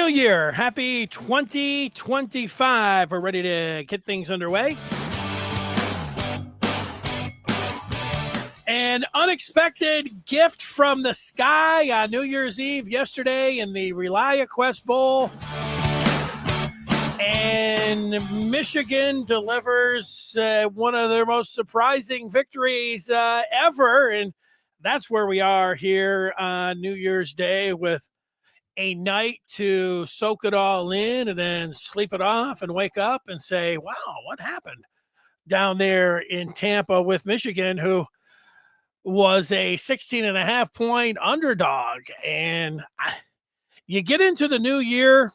New Year. Happy 2025. We're ready to get things underway. An unexpected gift from the sky on New Year's Eve yesterday in the ReliaQuest Bowl. And Michigan delivers one of their most surprising victories ever. And that's where we are here on New Year's Day with a night to soak it all in and then sleep it off and wake up and say, wow, what happened down there in Tampa with Michigan, who was a 16.5-point underdog. And you get into the new year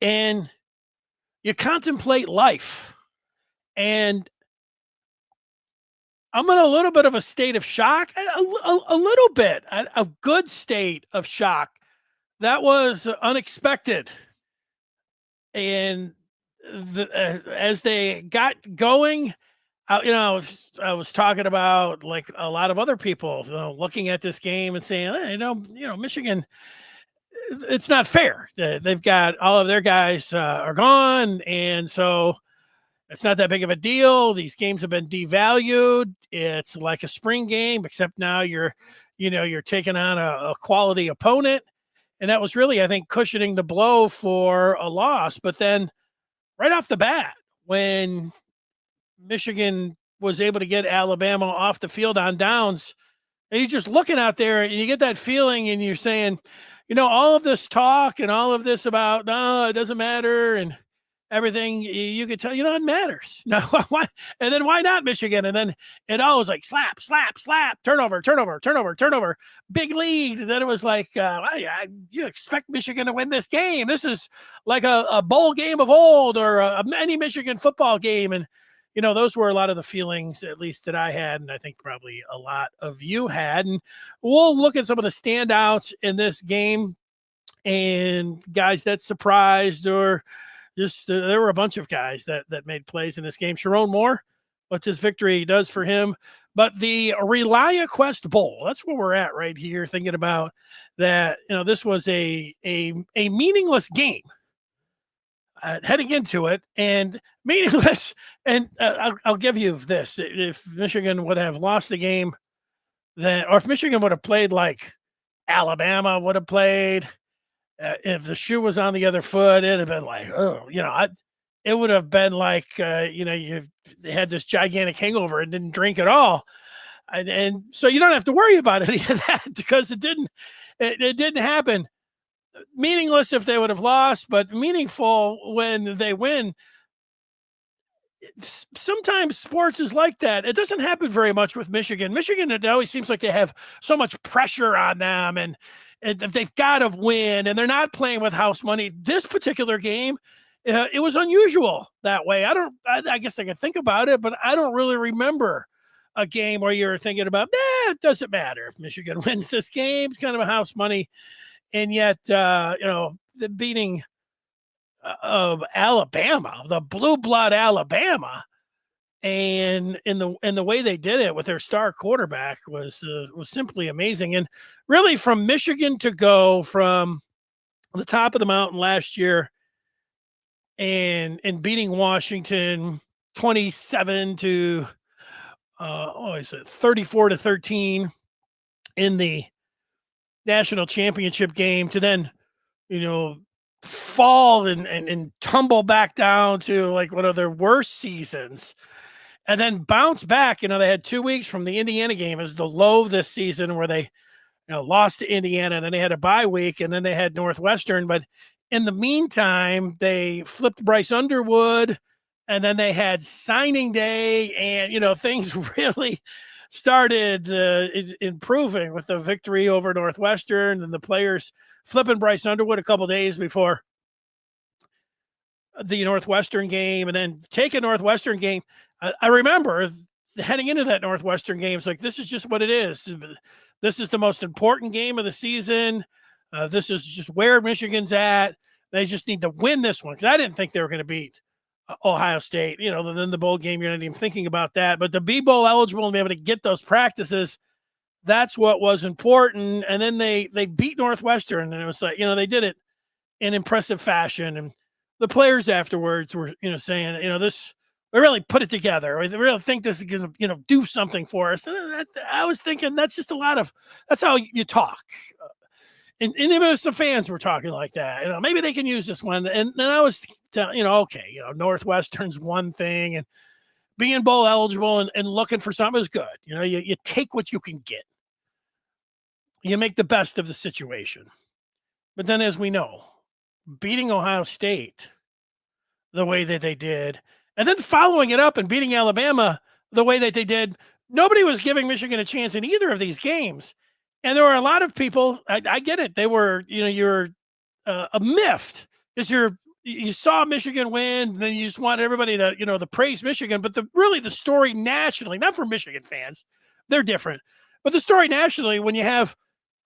and you contemplate life. And I'm in a little bit of a state of shock, a little bit, a good state of shock. That was unexpected. And as they got going, I was talking about, like a lot of other people, looking at this game and saying, hey, Michigan, it's not fair. They've got all of their guys are gone. And so it's not that big of a deal. These games have been devalued. It's like a spring game, except now you're taking on a quality opponent. And that was really, I think, cushioning the blow for a loss. But then right off the bat, when Michigan was able to get Alabama off the field on downs, and you're just looking out there and you get that feeling and you're saying, all of this talk and all of this about, no, it doesn't matter and everything, you could tell, it matters. No, why? And then why not Michigan? And then it all was like slap, slap, slap, turnover, big lead. And then it was like, you expect Michigan to win this game. This is like a bowl game of old or any Michigan football game. And, those were a lot of the feelings, at least that I had, and I think probably a lot of you had. And we'll look at some of the standouts in this game and guys that surprised or just there were a bunch of guys that made plays in this game. Sherrone Moore, what this victory does for him. But the ReliaQuest Bowl, that's where we're at right here, thinking about that. This was a meaningless game heading into it, and meaningless. And I'll give you this: if Michigan would have lost the game, or if Michigan would have played like Alabama would have played. If the shoe was on the other foot, it'd have been like, it would have been like, you had this gigantic hangover and didn't drink at all. And so you don't have to worry about any of that because it didn't happen. Meaningless if they would have lost, but meaningful when they win. Sometimes sports is like that. It doesn't happen very much with Michigan. Michigan, it always seems like they have so much pressure on them and they've got to win, and they're not playing with house money. This particular game, it was unusual that way. I guess I could think about it, but I don't really remember a game where you're thinking about, it doesn't matter if Michigan wins this game. It's kind of a house money. And yet, the beating of Alabama, the blue blood Alabama, and in the way they did it with their star quarterback was simply amazing. And really, from Michigan to go from the top of the mountain last year and beating Washington 27 to 34-13 in the national championship game, to then fall and tumble back down to like one of their worst seasons. And then bounce back. They had 2 weeks from the Indiana game as the low this season where they lost to Indiana. And then they had a bye week, and then they had Northwestern. But in the meantime, they flipped Bryce Underwood, and then they had signing day, and, things really started improving with the victory over Northwestern and the players flipping Bryce Underwood a couple days before the Northwestern game, and then take a Northwestern game. I remember heading into that Northwestern game, it's like, this is just what it is. This is the most important game of the season. This is just where Michigan's at. They just need to win this one, because I didn't think they were going to beat Ohio State. Then the bowl game, you're not even thinking about that. But to be bowl eligible and be able to get those practices, that's what was important. And then they beat Northwestern, and it was like, they did it in impressive fashion. And the players afterwards were, saying, this, we really put it together. We really think this is going to, do something for us. And I was thinking that's just that's how you talk. And even if the fans were talking like that, maybe they can use this one. And I was, okay, Northwestern's one thing, and being bowl eligible and looking for something is good. You take what you can get. You make the best of the situation. But then, as we know, beating Ohio State the way that they did, and then following it up and beating Alabama the way that they did, nobody was giving Michigan a chance in either of these games. And there were a lot of people, I get it. They were, you're miffed because you saw Michigan win, and then you just want everybody to, to praise Michigan. But the story nationally, not for Michigan fans, they're different. But the story nationally, when you have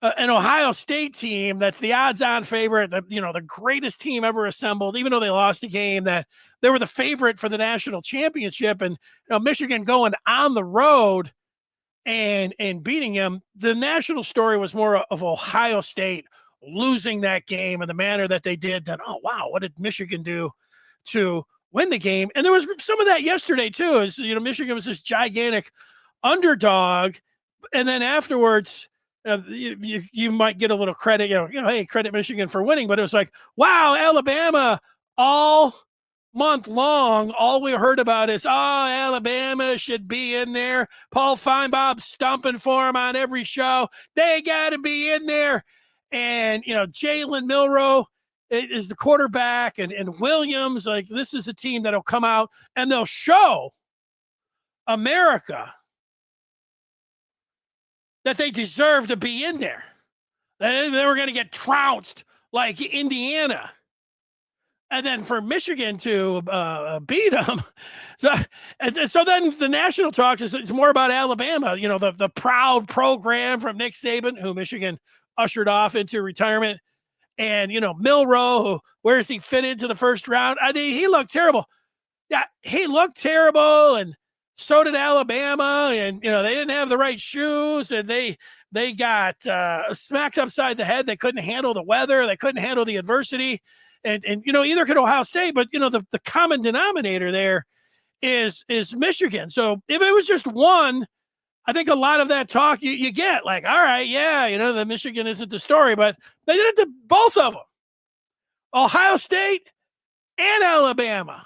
an Ohio State team that's the odds-on favorite, the greatest team ever assembled, even though they lost a game, that they were the favorite for the national championship, and Michigan going on the road and beating them. The national story was more of Ohio State losing that game in the manner that they did. Then, oh wow, what did Michigan do to win the game? And there was some of that yesterday too. Is Michigan was this gigantic underdog, and then afterwards, you might get a little credit. Hey, credit Michigan for winning, but it was like, wow, Alabama all month long, all we heard about is, Alabama should be in there. Paul Feinbaum stumping for them on every show. They got to be in there. And, Jalen Milroe is the quarterback, and Williams, like, this is a team that'll come out and they'll show America that they deserve to be in there. They were going to get trounced like Indiana. And then for Michigan to beat them. So then the national talk is more about Alabama, the proud program from Nick Saban, who Michigan ushered off into retirement. And, Milroe, where does he fit into the first round? I mean, he looked terrible. Yeah, he looked terrible, and so did Alabama. And, they didn't have the right shoes, and they got smacked upside the head. They couldn't handle the weather. They couldn't handle the adversity. And either could Ohio State, but the common denominator there is Michigan. So if it was just one, I think a lot of that talk you get like, all right, yeah, the Michigan isn't the story, but they did it to both of them, Ohio State and Alabama,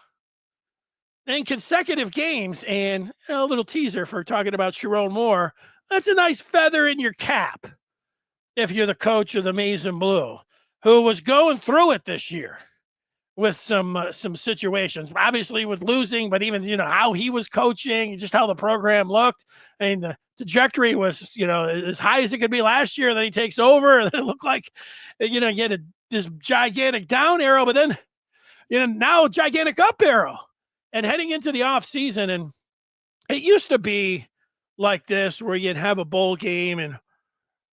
in consecutive games. And a little teaser for talking about Sherrone Moore. That's a nice feather in your cap if you're the coach of the Maize and Blue, who was going through it this year with some situations, obviously with losing, but even, how he was coaching, just how the program looked. I mean, the trajectory was, as high as it could be last year. Then he takes over, and it looked like, you had this gigantic down arrow, but then, now a gigantic up arrow, and heading into the off season. And it used to be like this, where you'd have a bowl game,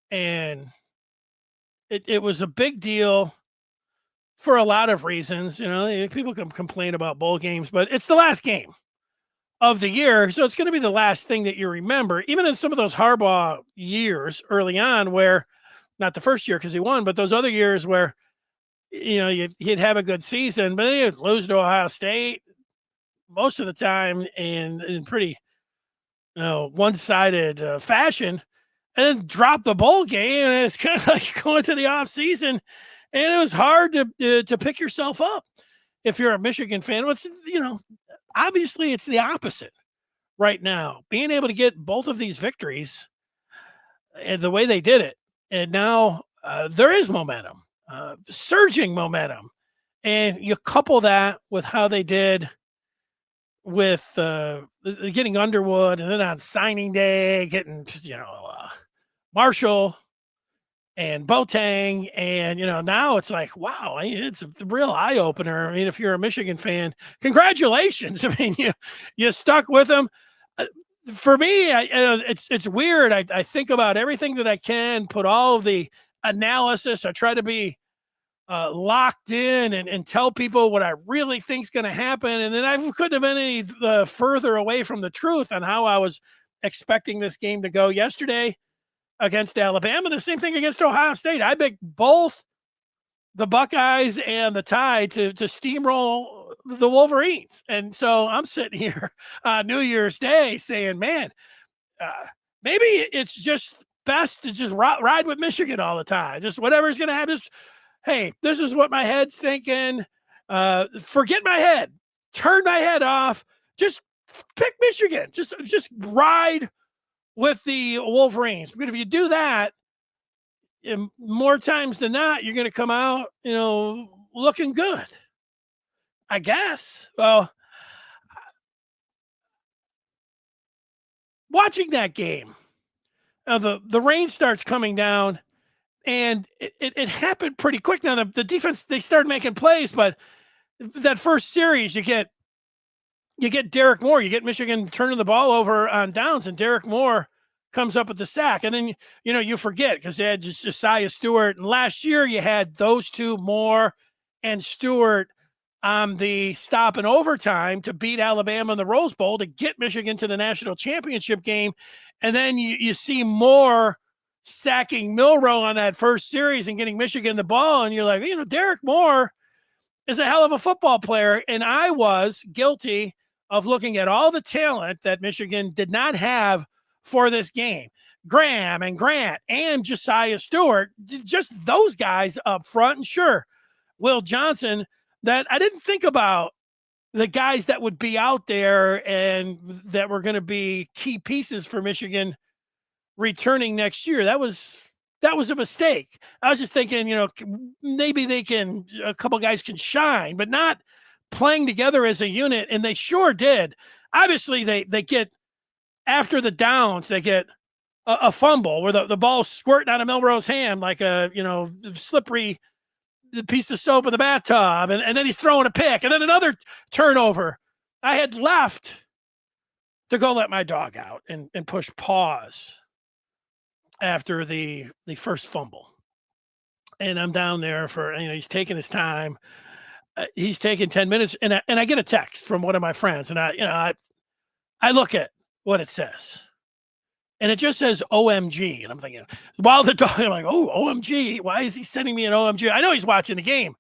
and it was a big deal for a lot of reasons. People can complain about bowl games, but it's the last game of the year. So it's going to be the last thing that you remember, even in some of those Harbaugh years early on, where not the first year because he won, but those other years where, he'd have a good season, but then he'd lose to Ohio State most of the time in pretty, one-sided fashion, and then drop the bowl game. And it's kind of like going to the off season, and it was hard to pick yourself up if you're a Michigan fan. What's, obviously it's the opposite right now, being able to get both of these victories and the way they did it. And now there is momentum, surging momentum. And you couple that with how they did with getting Underwood, and then on signing day, getting, Marshall and Boateng, and now it's like, wow, it's a real eye opener. I mean, if you're a Michigan fan, congratulations. I mean, you stuck with them. For me, it's weird. I think about everything that I can, put all of the analysis. I try to be locked in and tell people what I really think is going to happen, and then I couldn't have been any further away from the truth on how I was expecting this game to go yesterday against Alabama. The same thing against Ohio State. I picked both the Buckeyes and the Tide to steamroll the Wolverines. And so I'm sitting here on New Year's Day saying, man, maybe it's just best to just ride with Michigan all the time. Just whatever's going to happen. Just, hey, this is what my head's thinking. Forget my head. Turn my head off. Just pick Michigan. Just ride with the Wolverines. But if you do that, more times than not, you're going to come out, looking good, I guess. Well, watching that game, the rain starts coming down, and it happened pretty quick. Now the defense, they started making plays, but that first series, you get Derek Moore, you get Michigan turning the ball over on downs, and Derek Moore comes up with the sack. And then, you forget because they had just Josiah Stewart. And last year you had those two, Moore and Stewart, on the stop in overtime to beat Alabama in the Rose Bowl to get Michigan to the national championship game. And then you see Moore sacking Milroe on that first series and getting Michigan the ball. And you're like, Derek Moore is a hell of a football player. And I was guilty of looking at all the talent that Michigan did not have for this game. Graham and Grant and Josiah Stewart, just those guys up front. And sure, Will Johnson, that I didn't think about the guys that would be out there and that were going to be key pieces for Michigan returning next year. That was a mistake. I was just thinking, maybe a couple guys can shine, but not playing together as a unit. And they sure did. Obviously they get, after the downs, they get a fumble where the ball's squirting out of Milroe's hand like a, slippery piece of soap in the bathtub. And then he's throwing a pick and then another turnover. I had left to go let my dog out and push pause after the first fumble. And I'm down there for, he's taking his time. He's taking 10 minutes and I get a text from one of my friends and I look at what it says. And it just says OMG. And I'm thinking, while the dog, I'm like, oh, OMG. Why is he sending me an OMG? I know he's watching the game.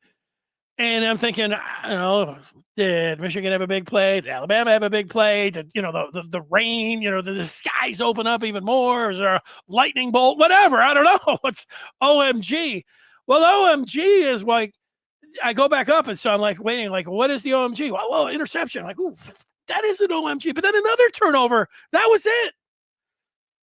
And I'm thinking, I don't know, did Michigan have a big play? Did Alabama have a big play? Did, the rain, the skies open up even more? Is there a lightning bolt? Whatever. I don't know. What's OMG? Well, OMG is like, I go back up and so I'm like waiting, like, what is the OMG? Well, interception. I'm like, ooh, that is an OMG. But then another turnover. That was it.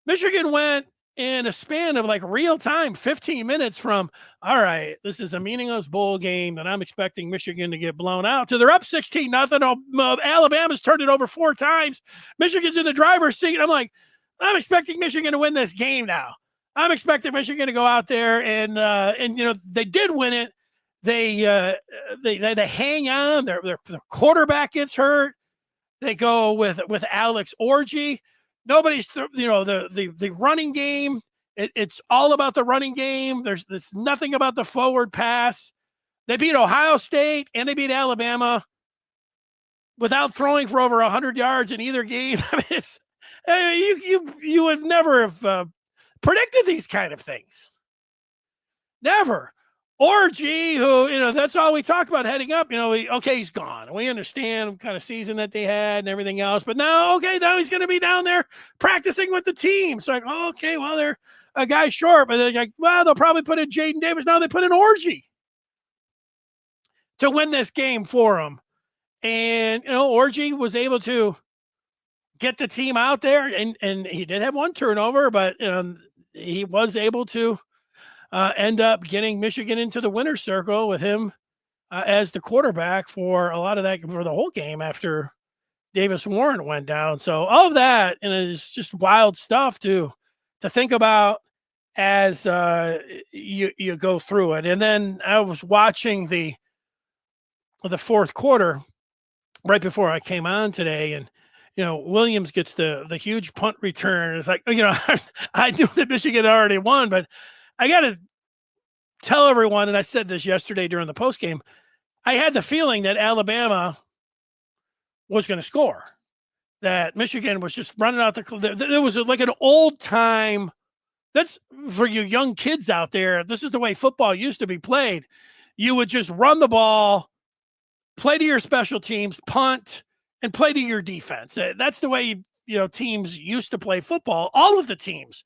Michigan went in a span of like real time, 15 minutes from, all right, this is a meaningless bowl game that I'm expecting Michigan to get blown out, to they're up 16-0. Alabama's turned it over 4 times. Michigan's in the driver's seat. I'm like, I'm expecting Michigan to win this game now. I'm expecting Michigan to go out there and they did win it. They hang on. Their quarterback gets hurt. They go with Alex Orji. Nobody's, the running game. It's all about the running game. There's nothing about the forward pass. They beat Ohio State and they beat Alabama without throwing for over 100 yards in either game. I mean, you would never have predicted these kind of things. Never. Orji, who, that's all we talked about heading up. He's gone. We understand what kind of season that they had and everything else. But now he's going to be down there practicing with the team. So well, they're a guy short. But they're like, well, they'll probably put in Jaden Davis. Now they put in Orji to win this game for them. And, Orji was able to get the team out there. And he did have one turnover, but he was able to end up getting Michigan into the winner's circle with him as the quarterback for a lot of that, for the whole game after Davis Warren went down. So all of that, and it's just wild stuff to think about as you go through it. And then I was watching the fourth quarter right before I came on today, and Williams gets the huge punt return. It's like, I knew that Michigan had already won, but I got to tell everyone, and I said this yesterday during the postgame, I had the feeling that Alabama was going to score, that Michigan was just running out there was like an old time. That's for you young kids out there. This is the way football used to be played. you would just run the ball, play to your special teams, punt, and play to your defense. That's the way teams used to play football. All of the teams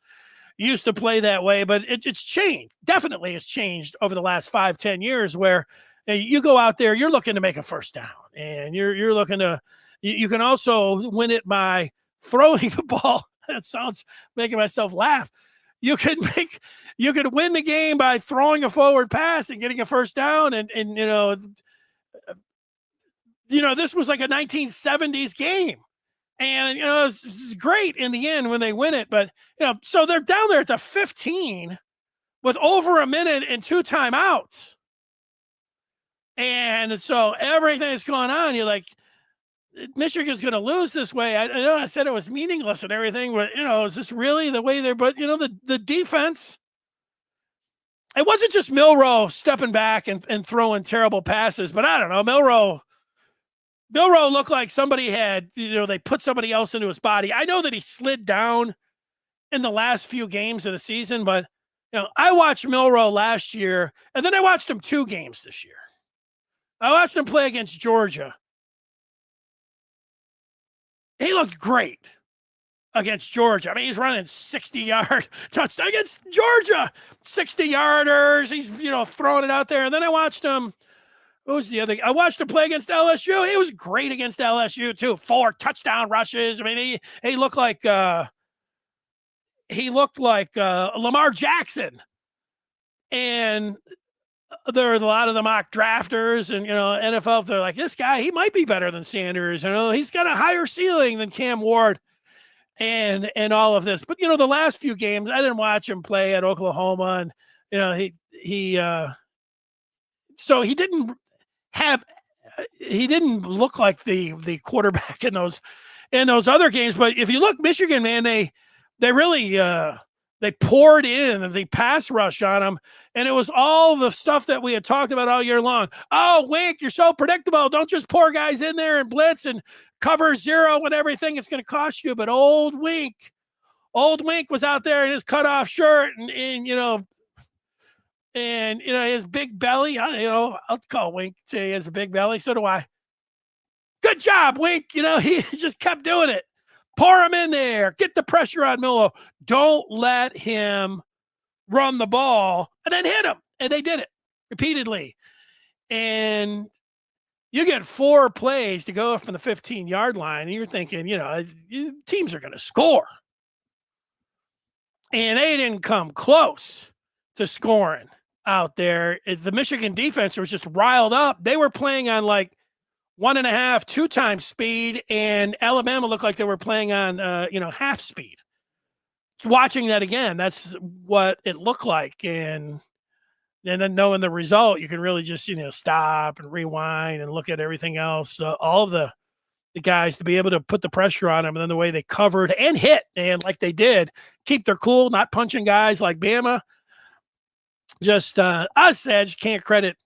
used to play that way, but it's changed. Definitely has changed over the last 5-10 years, where you go out there, you're looking to make a first down, and you're looking to. You can also win it by throwing the ball. That sounds making myself laugh. You could win the game by throwing a forward pass and getting a first down, and this was like a 1970s game. And, it's great in the end when they win it. But, so they're down there at the 15 with over a minute and 2 timeouts. And so everything's going on. You're like, Michigan's going to lose this way. I know I said it was meaningless and everything, but, is this really the way they're, but, the defense, it wasn't just Milroe stepping back and throwing terrible passes, but I don't know, Milroe looked like somebody had, they put somebody else into his body. I know that he slid down in the last few games of the season, but, I watched Milroe last year, and then I watched him 2 games this year. I watched him play against Georgia. He looked great against Georgia. I mean, he's running 60-yard touchdown against Georgia, 60-yarders. He's, throwing it out there. And then I watched him. What was the other? I watched him play against LSU. He was great against LSU too. 4 touchdown rushes. I mean, he looked like Lamar Jackson. And there are a lot of the mock drafters and NFL. They're like, this guy, he might be better than Sanders. He's got a higher ceiling than Cam Ward, and all of this. But the last few games, I didn't watch him play at Oklahoma, and so he didn't look like the quarterback in those other games. But if you look, Michigan, man, they really they poured in the pass rush on him, and it was all the stuff that we had talked about all year long. Oh, Wink, you're so predictable. Don't just pour guys in there and blitz and cover 0 and everything. It's going to cost you. But old Wink was out there in his cutoff shirt and his big belly. I'll call Wink, say he has a big belly. So do I. Good job, Wink. He just kept doing it. Pour him in there. Get the pressure on Milroe. Don't let him run the ball and then hit him. And they did it repeatedly. And you get 4 plays to go from the 15-yard line, and you're thinking, teams are going to score. And they didn't come close to scoring out there. The Michigan defense was just riled up. They were playing on like 1.5, 2 times speed, and Alabama looked like they were playing on, half speed. Watching that again, that's what it looked like. And then knowing the result, you can really just, stop and rewind and look at everything else. All of the guys to be able to put the pressure on them, and then the way they covered and hit, and like they did, keep their cool, not punching guys like Bama. Just, I just can't credit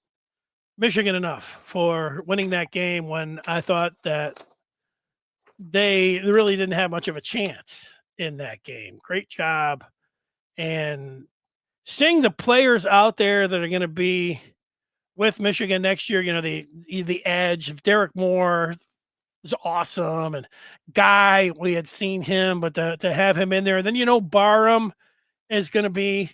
Michigan enough for winning that game when I thought that they really didn't have much of a chance in that game. Great job. And seeing the players out there that are going to be with Michigan next year, the edge of Derek Moore was awesome. And Guy, we had seen him, but to have him in there, and then, Barham is going to be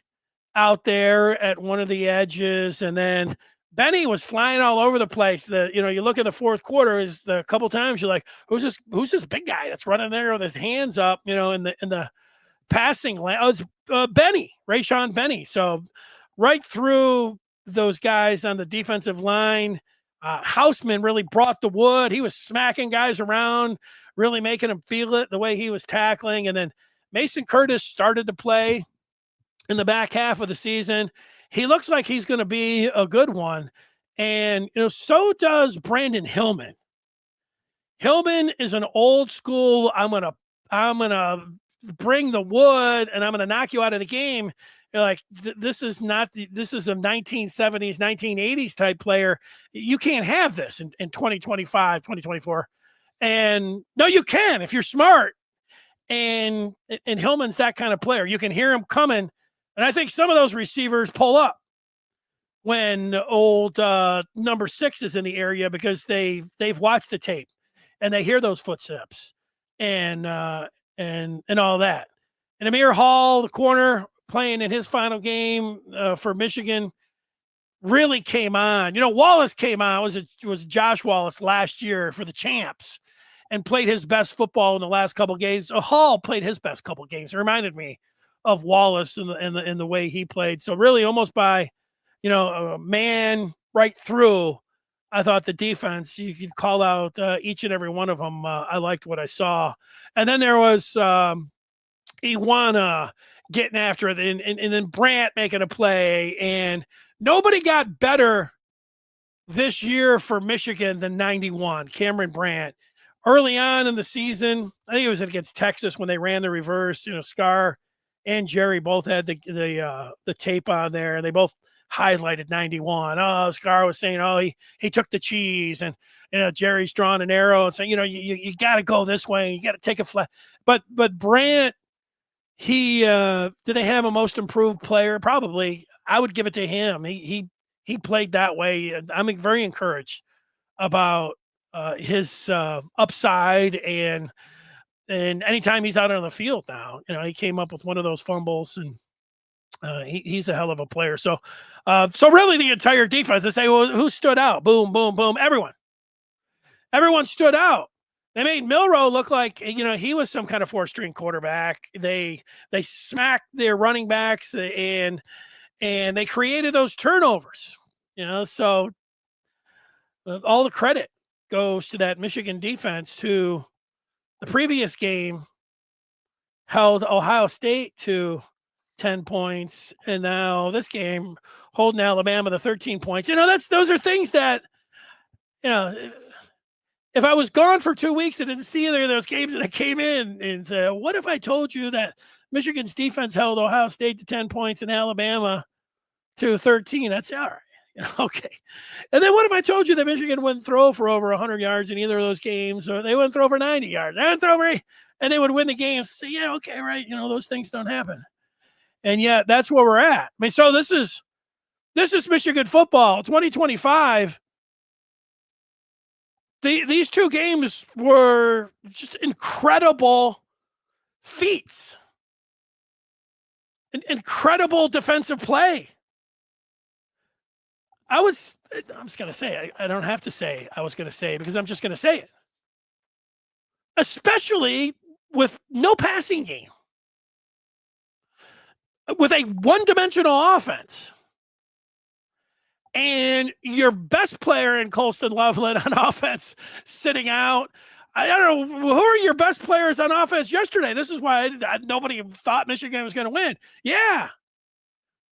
out there at one of the edges. And then Benny was flying all over the place. You look at the fourth quarter, is the couple times you're like, who's this big guy that's running there with his hands up, in the passing lane? Oh, it's Rayshon Benny. So right through those guys on the defensive line, Houseman really brought the wood. He was smacking guys around, really making them feel it the way he was tackling. And then Mason Curtis started to play in the back half of the season. He looks like he's going to be a good one. And, so does Brandon Hillman. Hillman is an old school, I'm going to bring the wood and I'm going to knock you out of the game. You're like, this is a 1970s, 1980s type player. You can't have this in 2025, 2024. And no, you can if you're smart. And Hillman's that kind of player. You can hear him coming. And I think some of those receivers pull up. when old number 6 is in the area because they've watched the tape and they hear those footsteps and all that. And Amir Hall, the corner, playing in his final game for Michigan, really came on. Wallace came on. Was Josh Wallace last year for the champs and played his best football in the last couple of games. Hall played his best couple of games. It reminded me of Wallace in the way he played. So really almost by, a man right through, I thought the defense, you could call out each and every one of them. I liked what I saw. And then there was Iwana getting after it and then Brandt making a play. And nobody got better this year for Michigan than 91, Cameron Brandt. Early on in the season, I think it was against Texas when they ran the reverse. Scar and Jerry both had the tape on there, and they both highlighted 91. Oh, Scar was saying, oh, he took the cheese, and Jerry's drawing an arrow and saying, you got to go this way, you got to take a flat. But Brandt, he did they have a most improved player? Probably. I would give it to him. He played that way. I'm very encouraged about his upside, and anytime he's out on the field now, he came up with one of those fumbles, and he's a hell of a player. So really the entire defense, they say, well, who stood out? Boom, boom, boom. Everyone stood out. They made Milroe look like, he was some kind of 4-string quarterback. They smacked their running backs and they created those turnovers, so all the credit goes to that Michigan defense, who the previous game held Ohio State to 10 points, and now this game holding Alabama to 13 points. Those are things that, if I was gone for 2 weeks and didn't see either of those games and I came in and said, what if I told you that Michigan's defense held Ohio State to 10 points and Alabama to 13? That's all right. Okay. And then what if I told you that Michigan wouldn't throw for over 100 yards in either of those games, or they wouldn't throw for 90 yards, they wouldn't throw for 8, and they would win the game? So, yeah, okay, right. Those things don't happen. And yet that's where we're at. I mean, so this is Michigan football 2025. These two games were just incredible feats, incredible defensive play. I'm just going to say, I don't have to say I was going to say, because I'm just going to say it. Especially with no passing game, with a one-dimensional offense, and your best player in Colston Loveland on offense sitting out. I don't know, who are your best players on offense yesterday? This is why nobody thought Michigan was going to win. Yeah.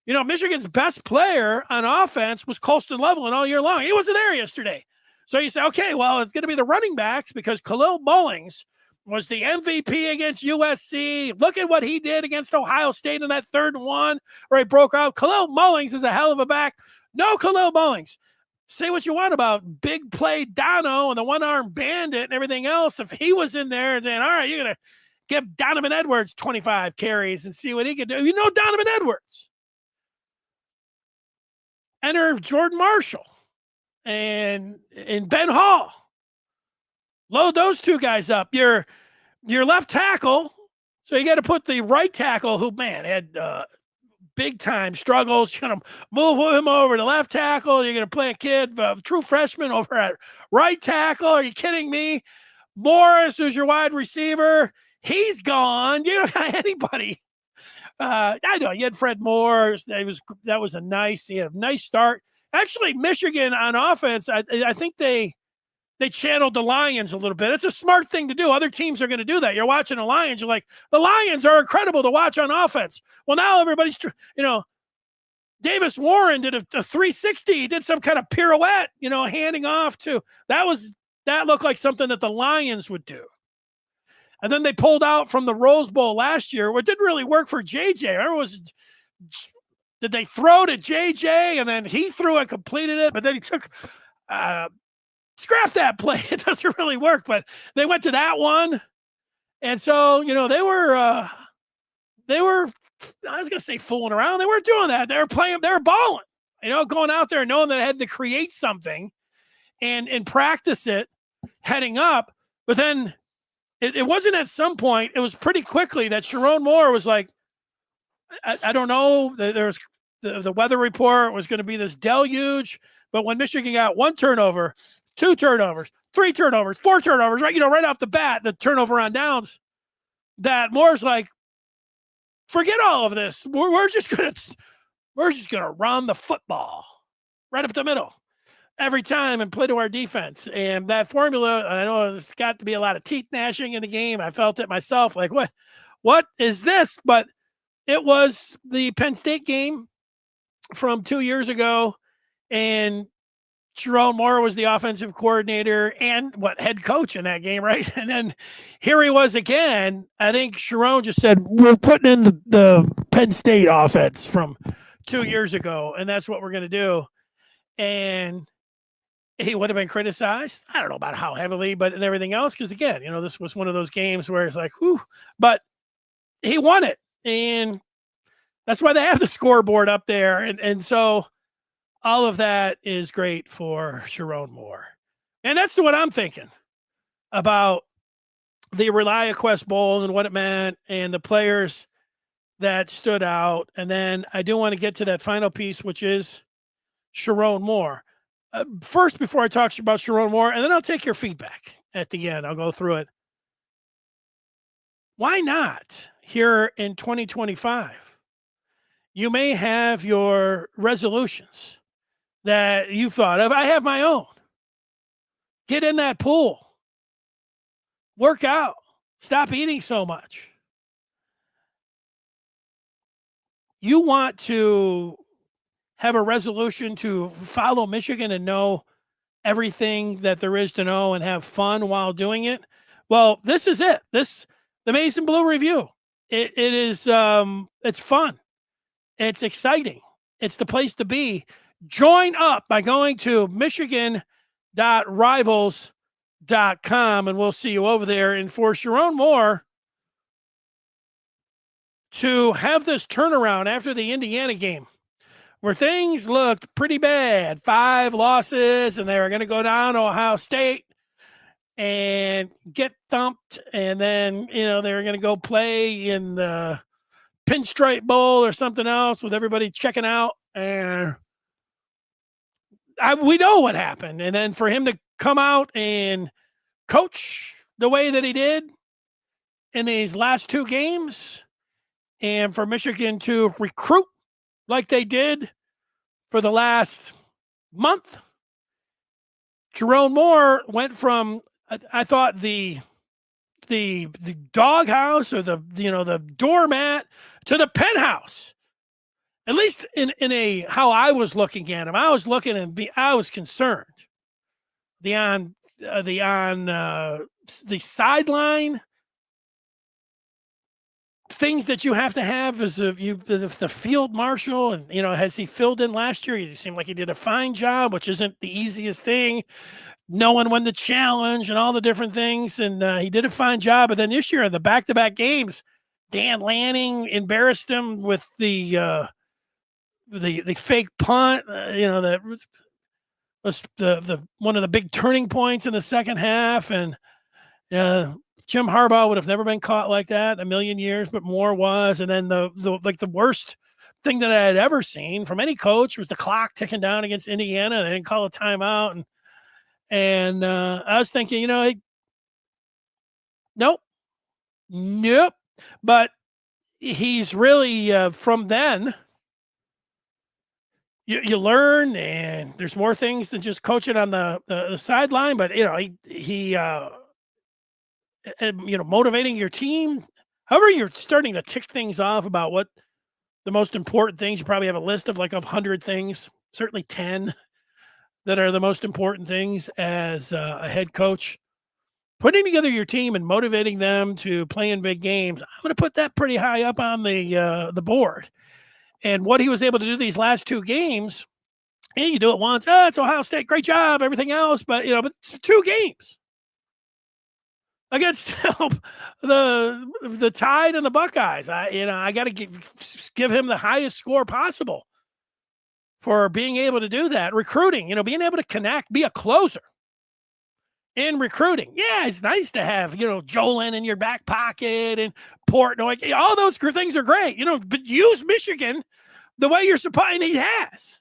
Michigan's best player on offense was Colston Loveland all year long. He wasn't there yesterday. So you say, okay, well, it's going to be the running backs, because Khalil Mullings was the MVP against USC. Look at what he did against Ohio State in that 3rd and 1 where he broke out. Khalil Mullings is a hell of a back. No Khalil Mullings. Say what you want about big play Dono and the one-armed bandit and everything else. If he was in there and saying, all right, you're going to give Donovan Edwards 25 carries and see what he can do. Donovan Edwards. Enter Jordan Marshall and Ben Hall. Load those two guys up. Your left tackle, so you got to put the right tackle, who, man, had big time struggles. You're going to move him over to left tackle. You're going to play a kid, true freshman, over at right tackle. Are you kidding me? Morris, who's your wide receiver, he's gone. You don't got anybody. I know you had Fred Moore. That was he had a nice start. Actually, Michigan on offense, I think they channeled the Lions a little bit. It's a smart thing to do. Other teams are going to do that. You're watching the Lions. You're like, the Lions are incredible to watch on offense. Well, now everybody's, Davis Warren did a 360. He did some kind of pirouette, handing off to, that looked like something that the Lions would do. And then they pulled out from the Rose Bowl last year, which didn't really work for JJ. Did they throw to JJ and then he threw and completed it? But then he took, scrap that play. It doesn't really work, but they went to that one. And so, they were, I was going to say fooling around. They weren't doing that. They were balling. going out there knowing that I had to create something and practice it heading up. But then it wasn't at some point. It was pretty quickly that Sherrone Moore was like, I don't know. There was the weather report was going to be this deluge. But when Michigan got 1 turnover, 2 turnovers, 3 turnovers, 4 turnovers, right, right off the bat, the turnover on downs, that Moore's like, forget all of this. We're just gonna run the football right up the middle every time and play to our defense. And that formula, I know there's got to be a lot of teeth gnashing in the game. I felt it myself, like, what is this? But it was the Penn State game from 2 years ago, and Sherrone Moore was the offensive coordinator and head coach in that game, right? And then here he was again. I think Sherrone just said, we're putting in the Penn State offense from 2 years ago, and that's what we're going to do. And he would have been criticized. I don't know about how heavily, but and everything else, because again, this was one of those games where it's like, whew, but he won it. And that's why they have the scoreboard up there. And so all of that is great for Sherrone Moore. And that's what I'm thinking about the ReliaQuest Bowl and what it meant and the players that stood out. And then I do want to get to that final piece, which is Sherrone Moore. First, before I talk about Sherrone Moore, and then I'll take your feedback at the end. I'll go through it. Why not here in 2025? You may have your resolutions that you've thought of. I have my own. Get in that pool. Work out. Stop eating so much. You want to have a resolution to follow Michigan and know everything that there is to know and have fun while doing it. Well, this is it. The Mason Blue Review. It is it's fun. It's exciting. It's the place to be. Join up by going to michigan.rivals.com, and we'll see you over there. And for Sherrone Moore to have this turnaround after the Indiana game, where things looked pretty bad, 5 losses, and they were going to go down to Ohio State and get thumped, and then, they were going to go play in the Pinstripe Bowl or something else with everybody checking out, and we know what happened. And then for him to come out and coach the way that he did in these last 2 games, and for Michigan to recruit like they did for the last month, Sherrone Moore went from, I thought, the doghouse or the doormat to the penthouse. At least in a how I was looking at him, I was looking and I was concerned. The sideline things that you have to have is the field marshal, and has he filled in last year? He seemed like he did a fine job, which isn't the easiest thing. No one won the challenge and all the different things, and he did a fine job. But then this year in the back-to-back games, Dan Lanning embarrassed him with the fake punt. That was the one of the big turning points in the second half, and Jim Harbaugh would have never been caught like that in a million years, but Moore was. And then the worst thing that I had ever seen from any coach was the clock ticking down against Indiana. They didn't call a timeout, and I was thinking, nope. But he's really from then. You learn, and there's more things than just coaching on the sideline. But he motivating your team. However, you're starting to tick things off about what the most important things. You probably have a list of like 100 things, certainly 10 that are the most important things as a head coach. Putting together your team and motivating them to play in big games, I'm going to put that pretty high up on the board. And what he was able to do these last 2 games, you do it once, it's Ohio State, great job, everything else, but but 2 games against the Tide and the Buckeyes. I got to give him the highest score possible for being able to do that. Recruiting, being able to connect, be a closer in recruiting. Yeah, it's nice to have, Jolin in your back pocket and Portnoy. All those things are great, but use Michigan the way you're supposed, and he has.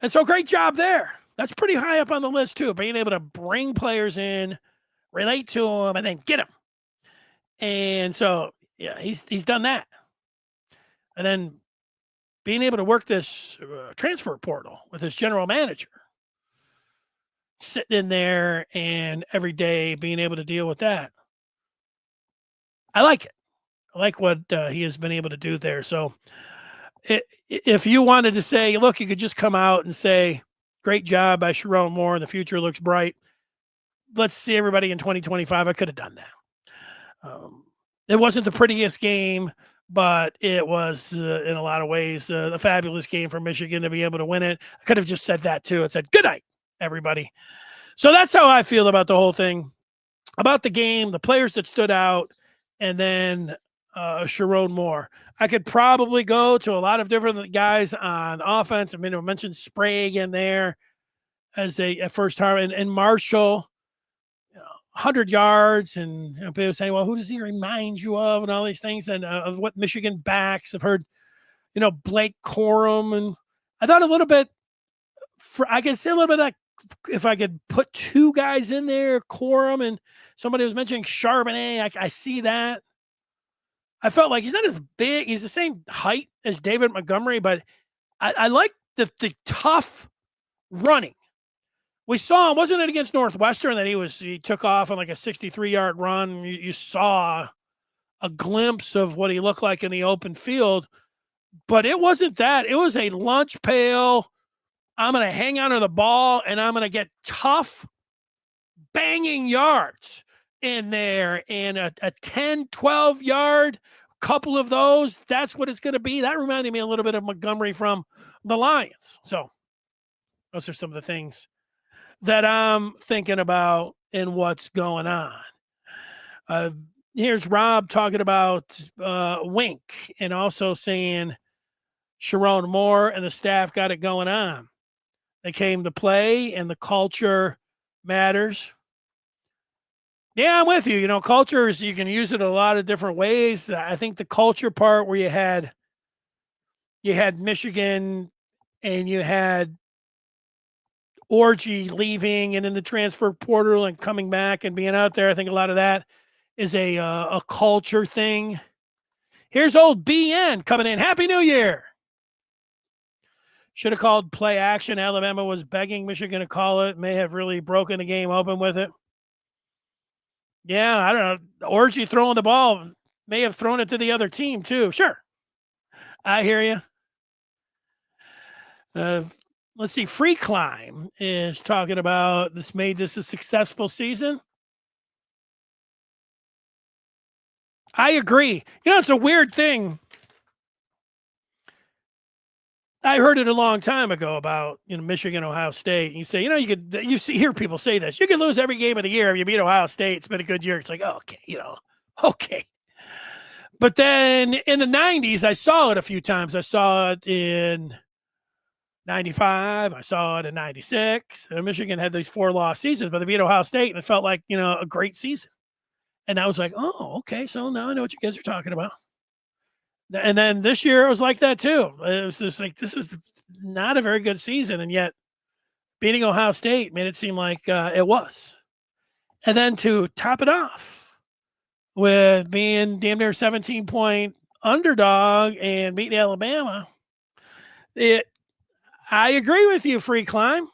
And so great job there. That's pretty high up on the list too, being able to bring players in, relate to them, and then get them. And so, yeah, he's done that. And then being able to work this transfer portal with his general manager, sitting in there and every day being able to deal with that. I like it. I like what he has been able to do there. So if you wanted to say, look, you could just come out and say, great job by Sherrone Moore, the future looks bright. Let's see everybody in 2025. I could have done that. It wasn't the prettiest game, but it was in a lot of ways a fabulous game for Michigan to be able to win it. I could have just said that too. It said, good night, everybody. So that's how I feel about the whole thing, about the game, the players that stood out, and then Sherrone Moore. I could probably go to a lot of different guys on offense. I mean, I mentioned Sprague in there as a first time, and Marshall, 100 yards, and people saying, well, who does he remind you of, and all these things, and of what Michigan backs. I've heard, Blake Corum, and I thought a little bit, I can say a little bit like, if I could put two guys in there, Corum, and somebody was mentioning Charbonnet, I see that. I felt like he's not as big. He's the same height as David Montgomery, but I like the tough running. We saw him, wasn't it against Northwestern that he took off on like a 63-yard run? You saw a glimpse of what he looked like in the open field, but it wasn't that. It was a lunch pail. I'm going to hang on to the ball, and I'm going to get tough, banging yards in there, and a 10, 12-yard, couple of those. That's what it's going to be. That reminded me a little bit of Montgomery from the Lions. So those are some of the things that I'm thinking about and what's going on. Here's Rob talking about Wink and also saying Sherrone Moore and the staff got it going on. They came to play, and the culture matters. Yeah, I'm with you. Cultures, you can use it a lot of different ways. I think the culture part where you had Michigan and you had Orgy leaving and in the transfer portal and coming back and being out there, I think a lot of that is a culture thing. Here's old BN coming in. Happy New Year. Should have called play action. Alabama was begging Michigan to call it. May have really broken the game open with it. Yeah, I don't know. Orgy throwing the ball may have thrown it to the other team too. Sure. I hear you. Let's see. Free Climb is talking about this made this a successful season. I agree. It's a weird thing. I heard it a long time ago about Michigan, Ohio State. You say hear people say this. You can lose every game of the year if you beat Ohio State. It's been a good year. It's like, okay, okay. But then in the 90s, I saw it a few times. I saw it in 95. I saw it in 96. And Michigan had these 4-loss seasons, but they beat Ohio State, and it felt like a great season. And I was like, oh, okay. So now I know what you guys are talking about. And then this year it was like that too. It was just like, this is not a very good season. And yet beating Ohio State made it seem like it was. And then to top it off with being damn near 17-point underdog and beating Alabama, I agree with you, Free Climb.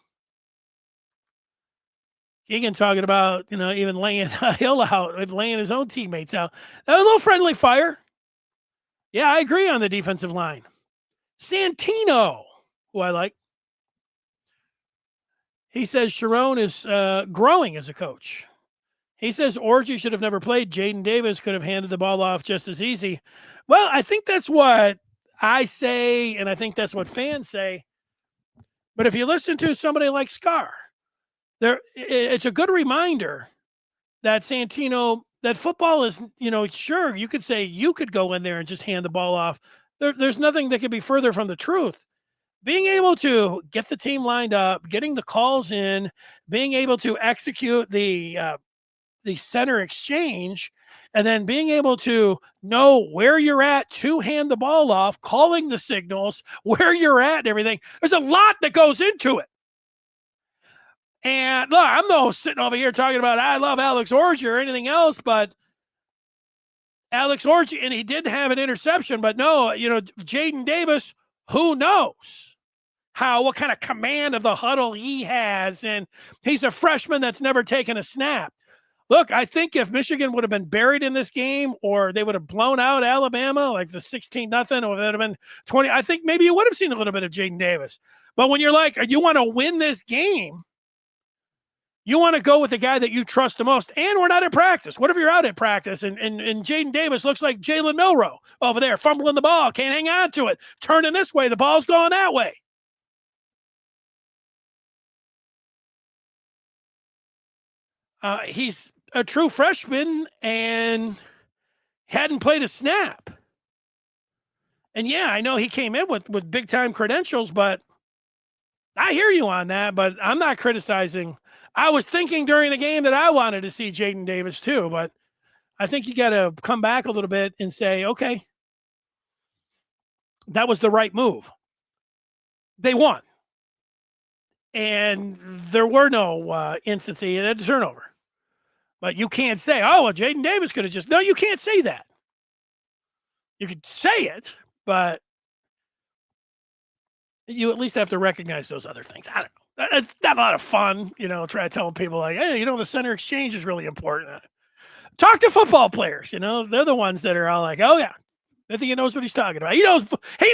Keegan talking about, even laying Hill out and laying his own teammates out. That was a little friendly fire. Yeah, I agree on the defensive line. Santino, who I like. He says Sherrone is growing as a coach. He says Orgy should have never played. Jaden Davis could have handed the ball off just as easy. Well, I think that's what I say, and I think that's what fans say. But if you listen to somebody like Scar, it's a good reminder that Santino, that football is, sure, you could say you could go in there and just hand the ball off There's nothing that could be further from the truth. Being able to get the team lined up, getting the calls in, being able to execute the center exchange, and then being able to know where you're at to hand the ball off, calling the signals, where you're at and everything. There's a lot that goes into it. And look, I'm no sitting over here talking about I love Alex Orji or anything else, but Alex Orji, and he did have an interception, but no, Jaden Davis, who knows what kind of command of the huddle he has, and he's a freshman that's never taken a snap. Look, I think if Michigan would have been buried in this game, or they would have blown out Alabama like the 16-0, or it would have been 20, I think maybe you would have seen a little bit of Jaden Davis. But when you're like, you want to win this game, you want to go with the guy that you trust the most. And we're not at practice. What if you're out at practice and Jaden Davis looks like Jalen Milroe over there, fumbling the ball, can't hang on to it, turning this way, the ball's going that way. He's a true freshman and hadn't played a snap. And yeah, I know he came in with big time credentials, but I hear you on that, but I'm not criticizing. I was thinking during the game that I wanted to see Jaden Davis too, but I think you got to come back a little bit and say, okay, that was the right move. They won. And there were no instances of a turnover. But you can't say, oh, well, Jaden Davis could have just, no, you can't say that. You could say it, but you at least have to recognize those other things. I don't know. It's not a lot of fun, try to tell people like, hey, the center exchange is really important. Talk to football players, they're the ones that are all like, oh yeah, I think he knows what he's talking about. He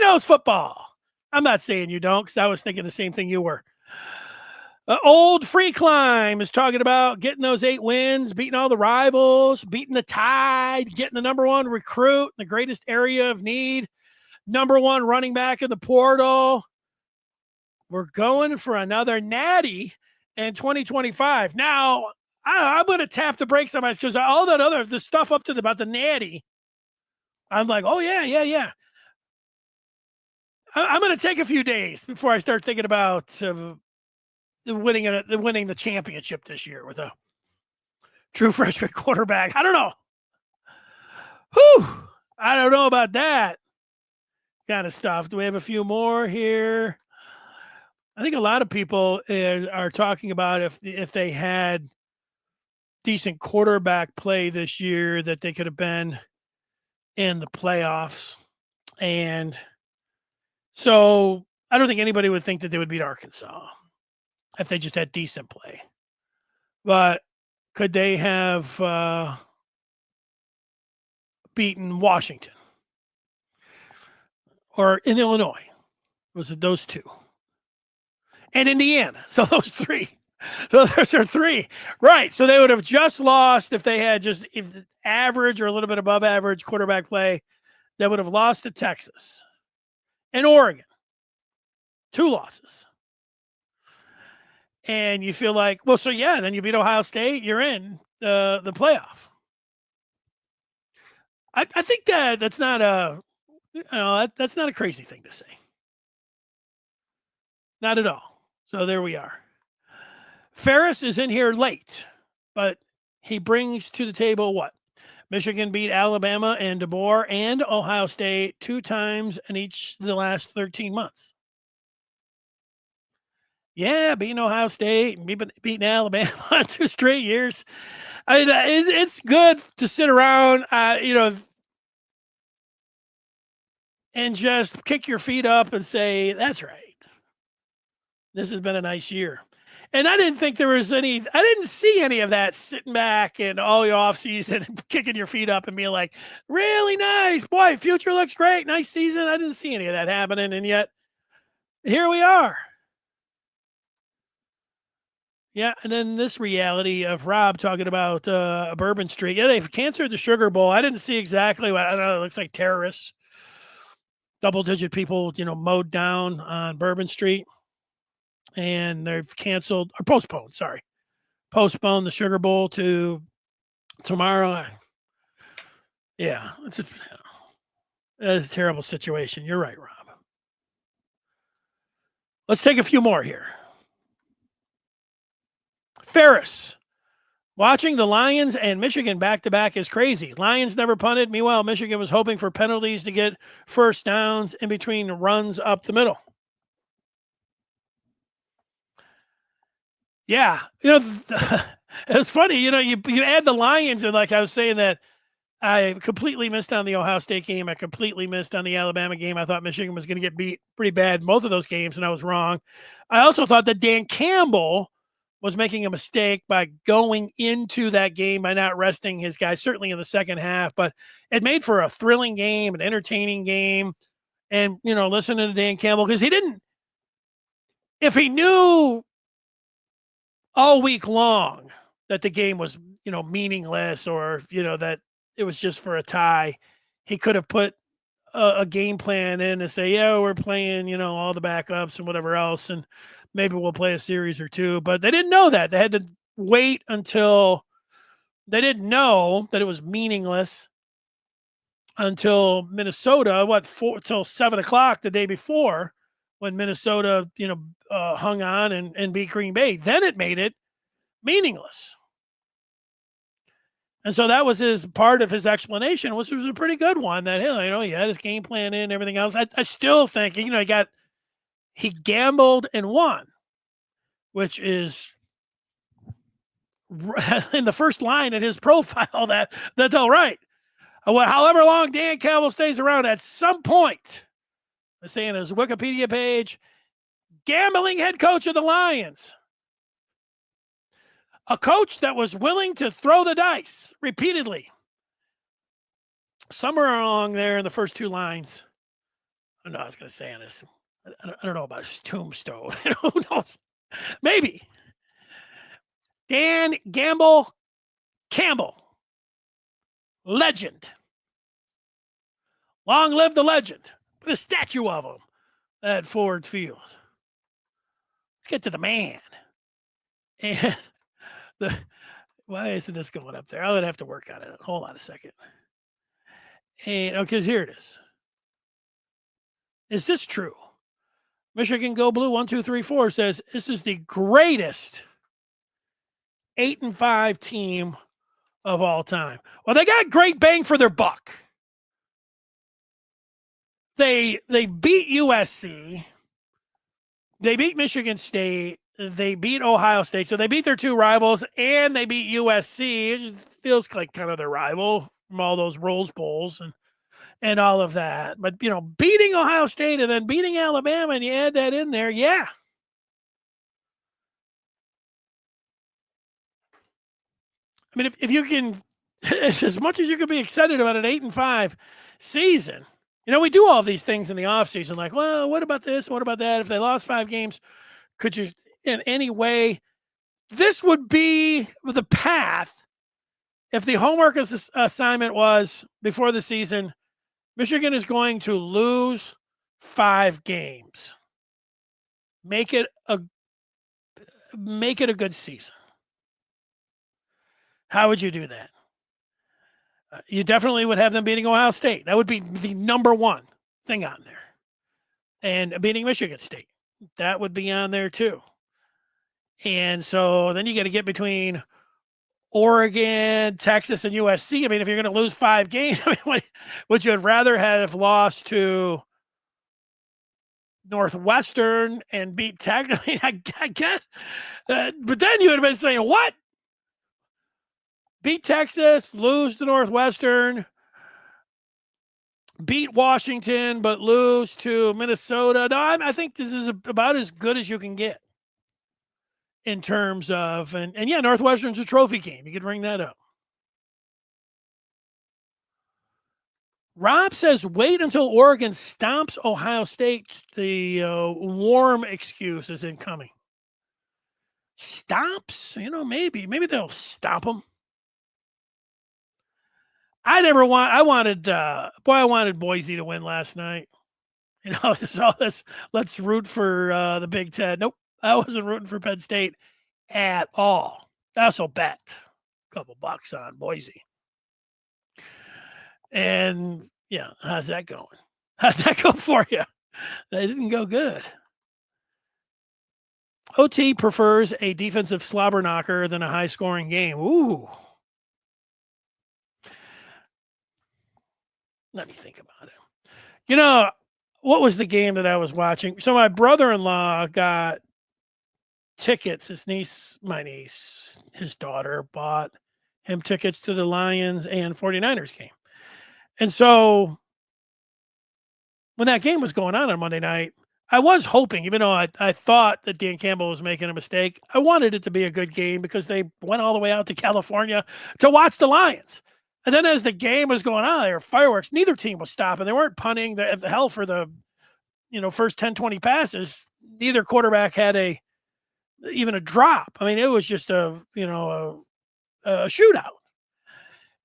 knows football. I'm not saying you don't, because I was thinking the same thing you were. Old Free Climb is talking about getting those 8 wins, beating all the rivals, beating the Tide, getting the number 1 recruit, the greatest area of need, number 1 running back in the portal. We're going for another natty in 2025. Now, I'm going to tap the brakes on my, because all that the stuff up to about the natty, I'm like, oh, yeah. I'm going to take a few days before I start thinking about winning the championship this year with a true freshman quarterback. I don't know. I don't know about that kind of stuff. Do we have a few more here? I think a lot of people are talking about if they had decent quarterback play this year, that they could have been in the playoffs. And so I don't think anybody would think that they would beat Arkansas if they just had decent play. But could they have beaten Washington or in Illinois? Was it those 2? And Indiana. So those 3. So those are 3. Right. So they would have just lost if they had just average or a little bit above average quarterback play. They would have lost to Texas and Oregon. 2 losses. And you feel like, well, so yeah, then you beat Ohio State, you're in the playoff. I think that's not that's not a crazy thing to say. Not at all. So there we are. Ferris is in here late, but he brings to the table what? Michigan beat Alabama and DeBoer and Ohio State 2 times in each of the last 13 months. Yeah, beating Ohio State and beating Alabama 2 straight years. It's good to sit around, and just kick your feet up and say, that's right. This has been a nice year. And I didn't see any of that sitting back and all your off season, kicking your feet up and being like, really nice, boy, future looks great. Nice season. I didn't see any of that happening. And yet here we are. Yeah. And then this reality of Rob talking about Bourbon Street. Yeah. They've canceled the Sugar Bowl. I didn't see exactly what, I don't know. It looks like terrorists, double-digit people, mowed down on Bourbon Street. And they've postponed the Sugar Bowl to tomorrow. Yeah, That's a terrible situation. You're right, Rob. Let's take a few more here. Ferris. Watching the Lions and Michigan back-to-back is crazy. Lions never punted. Meanwhile, Michigan was hoping for penalties to get first downs in between runs up the middle. Yeah. It's funny. You add the Lions, and like I was saying that I completely missed on the Ohio State game. I completely missed on the Alabama game. I thought Michigan was going to get beat pretty bad in both of those games, and I was wrong. I also thought that Dan Campbell was making a mistake by going into that game by not resting his guys, certainly in the second half, but it made for a thrilling game, an entertaining game. And, listening to Dan Campbell, because if he knew all week long that the game was, meaningless or, that it was just for a tie, he could have put a game plan in to say, yeah, we're playing, all the backups and whatever else, and maybe we'll play a series or two. But they didn't know that. They had to wait until they didn't know that it was meaningless until Minnesota, till 7:00 the day before, when Minnesota, hung on and beat Green Bay. Then it made it meaningless. And so that was part of his explanation, which was a pretty good one. That he had his game plan in, everything else. I still think he gambled and won, which is in the first line in his profile. That's all right. However long Dan Campbell stays around, at some point, I say in his Wikipedia page, gambling head coach of the Lions. A coach that was willing to throw the dice repeatedly. Somewhere along there in the first two lines, I don't know, I was going to say on this, I don't know about his tombstone. Who knows? Maybe. Dan Campbell, legend. Long live the legend. Put a statue of him at Ford Field. Let's get to the man. And why isn't this going up there? I would have to work on it. Hold on a second. And okay, here it is. Is this true? Michigan Go Blue 1234 says this is the greatest 8-5 team of all time. Well, they got great bang for their buck. They beat USC. They beat Michigan State. They beat Ohio State. So they beat their two rivals, and they beat USC. It just feels like kind of their rival from all those Rose Bowls and all of that. But, beating Ohio State and then beating Alabama, and you add that in there, yeah. I mean, if you can, as much as you can be excited about an 8-5 season, we do all these things in the offseason, like, well, what about this? What about that? If they lost 5 games, could you in any way? This would be the path. If the homework assignment was before the season, Michigan is going to lose 5 games. Make it a good season. How would you do that? You definitely would have them beating Ohio State. That would be the number one thing on there. And beating Michigan State. That would be on there too. And so then you got to get between Oregon, Texas, and USC. I mean, if you're going to lose 5 games, would you rather have lost to Northwestern and beat Texas? I mean, I guess. But then you would have been saying, what? Beat Texas, lose to Northwestern, beat Washington, but lose to Minnesota. No, I think this is about as good as you can get in terms of, and yeah, Northwestern's a trophy game. You could bring that up. Rob says, wait until Oregon stomps Ohio State. The warm excuse is incoming. Stomps? Maybe they'll stomp them. I wanted Boise to win last night. So let's root for the Big Ten. Nope, I wasn't rooting for Penn State at all. I also bet a couple bucks on Boise. And, Yeah, how's that going? How'd that go for you? That didn't go good. OT prefers a defensive slobber knocker than a high scoring game. Ooh. Let me think about it. You know, what was the game that I was watching? So my brother-in-law got tickets. My niece, his daughter bought him tickets to the Lions and 49ers game. And so when that game was going on Monday night, I was hoping, even though I thought that Dan Campbell was making a mistake, I wanted it to be a good game because they went all the way out to California to watch the Lions. And then as the game was going on, there were fireworks. Neither team was stopping. They weren't punting. The hell for the first 10, 20 passes. Neither quarterback had even a drop. I mean, it was just a shootout.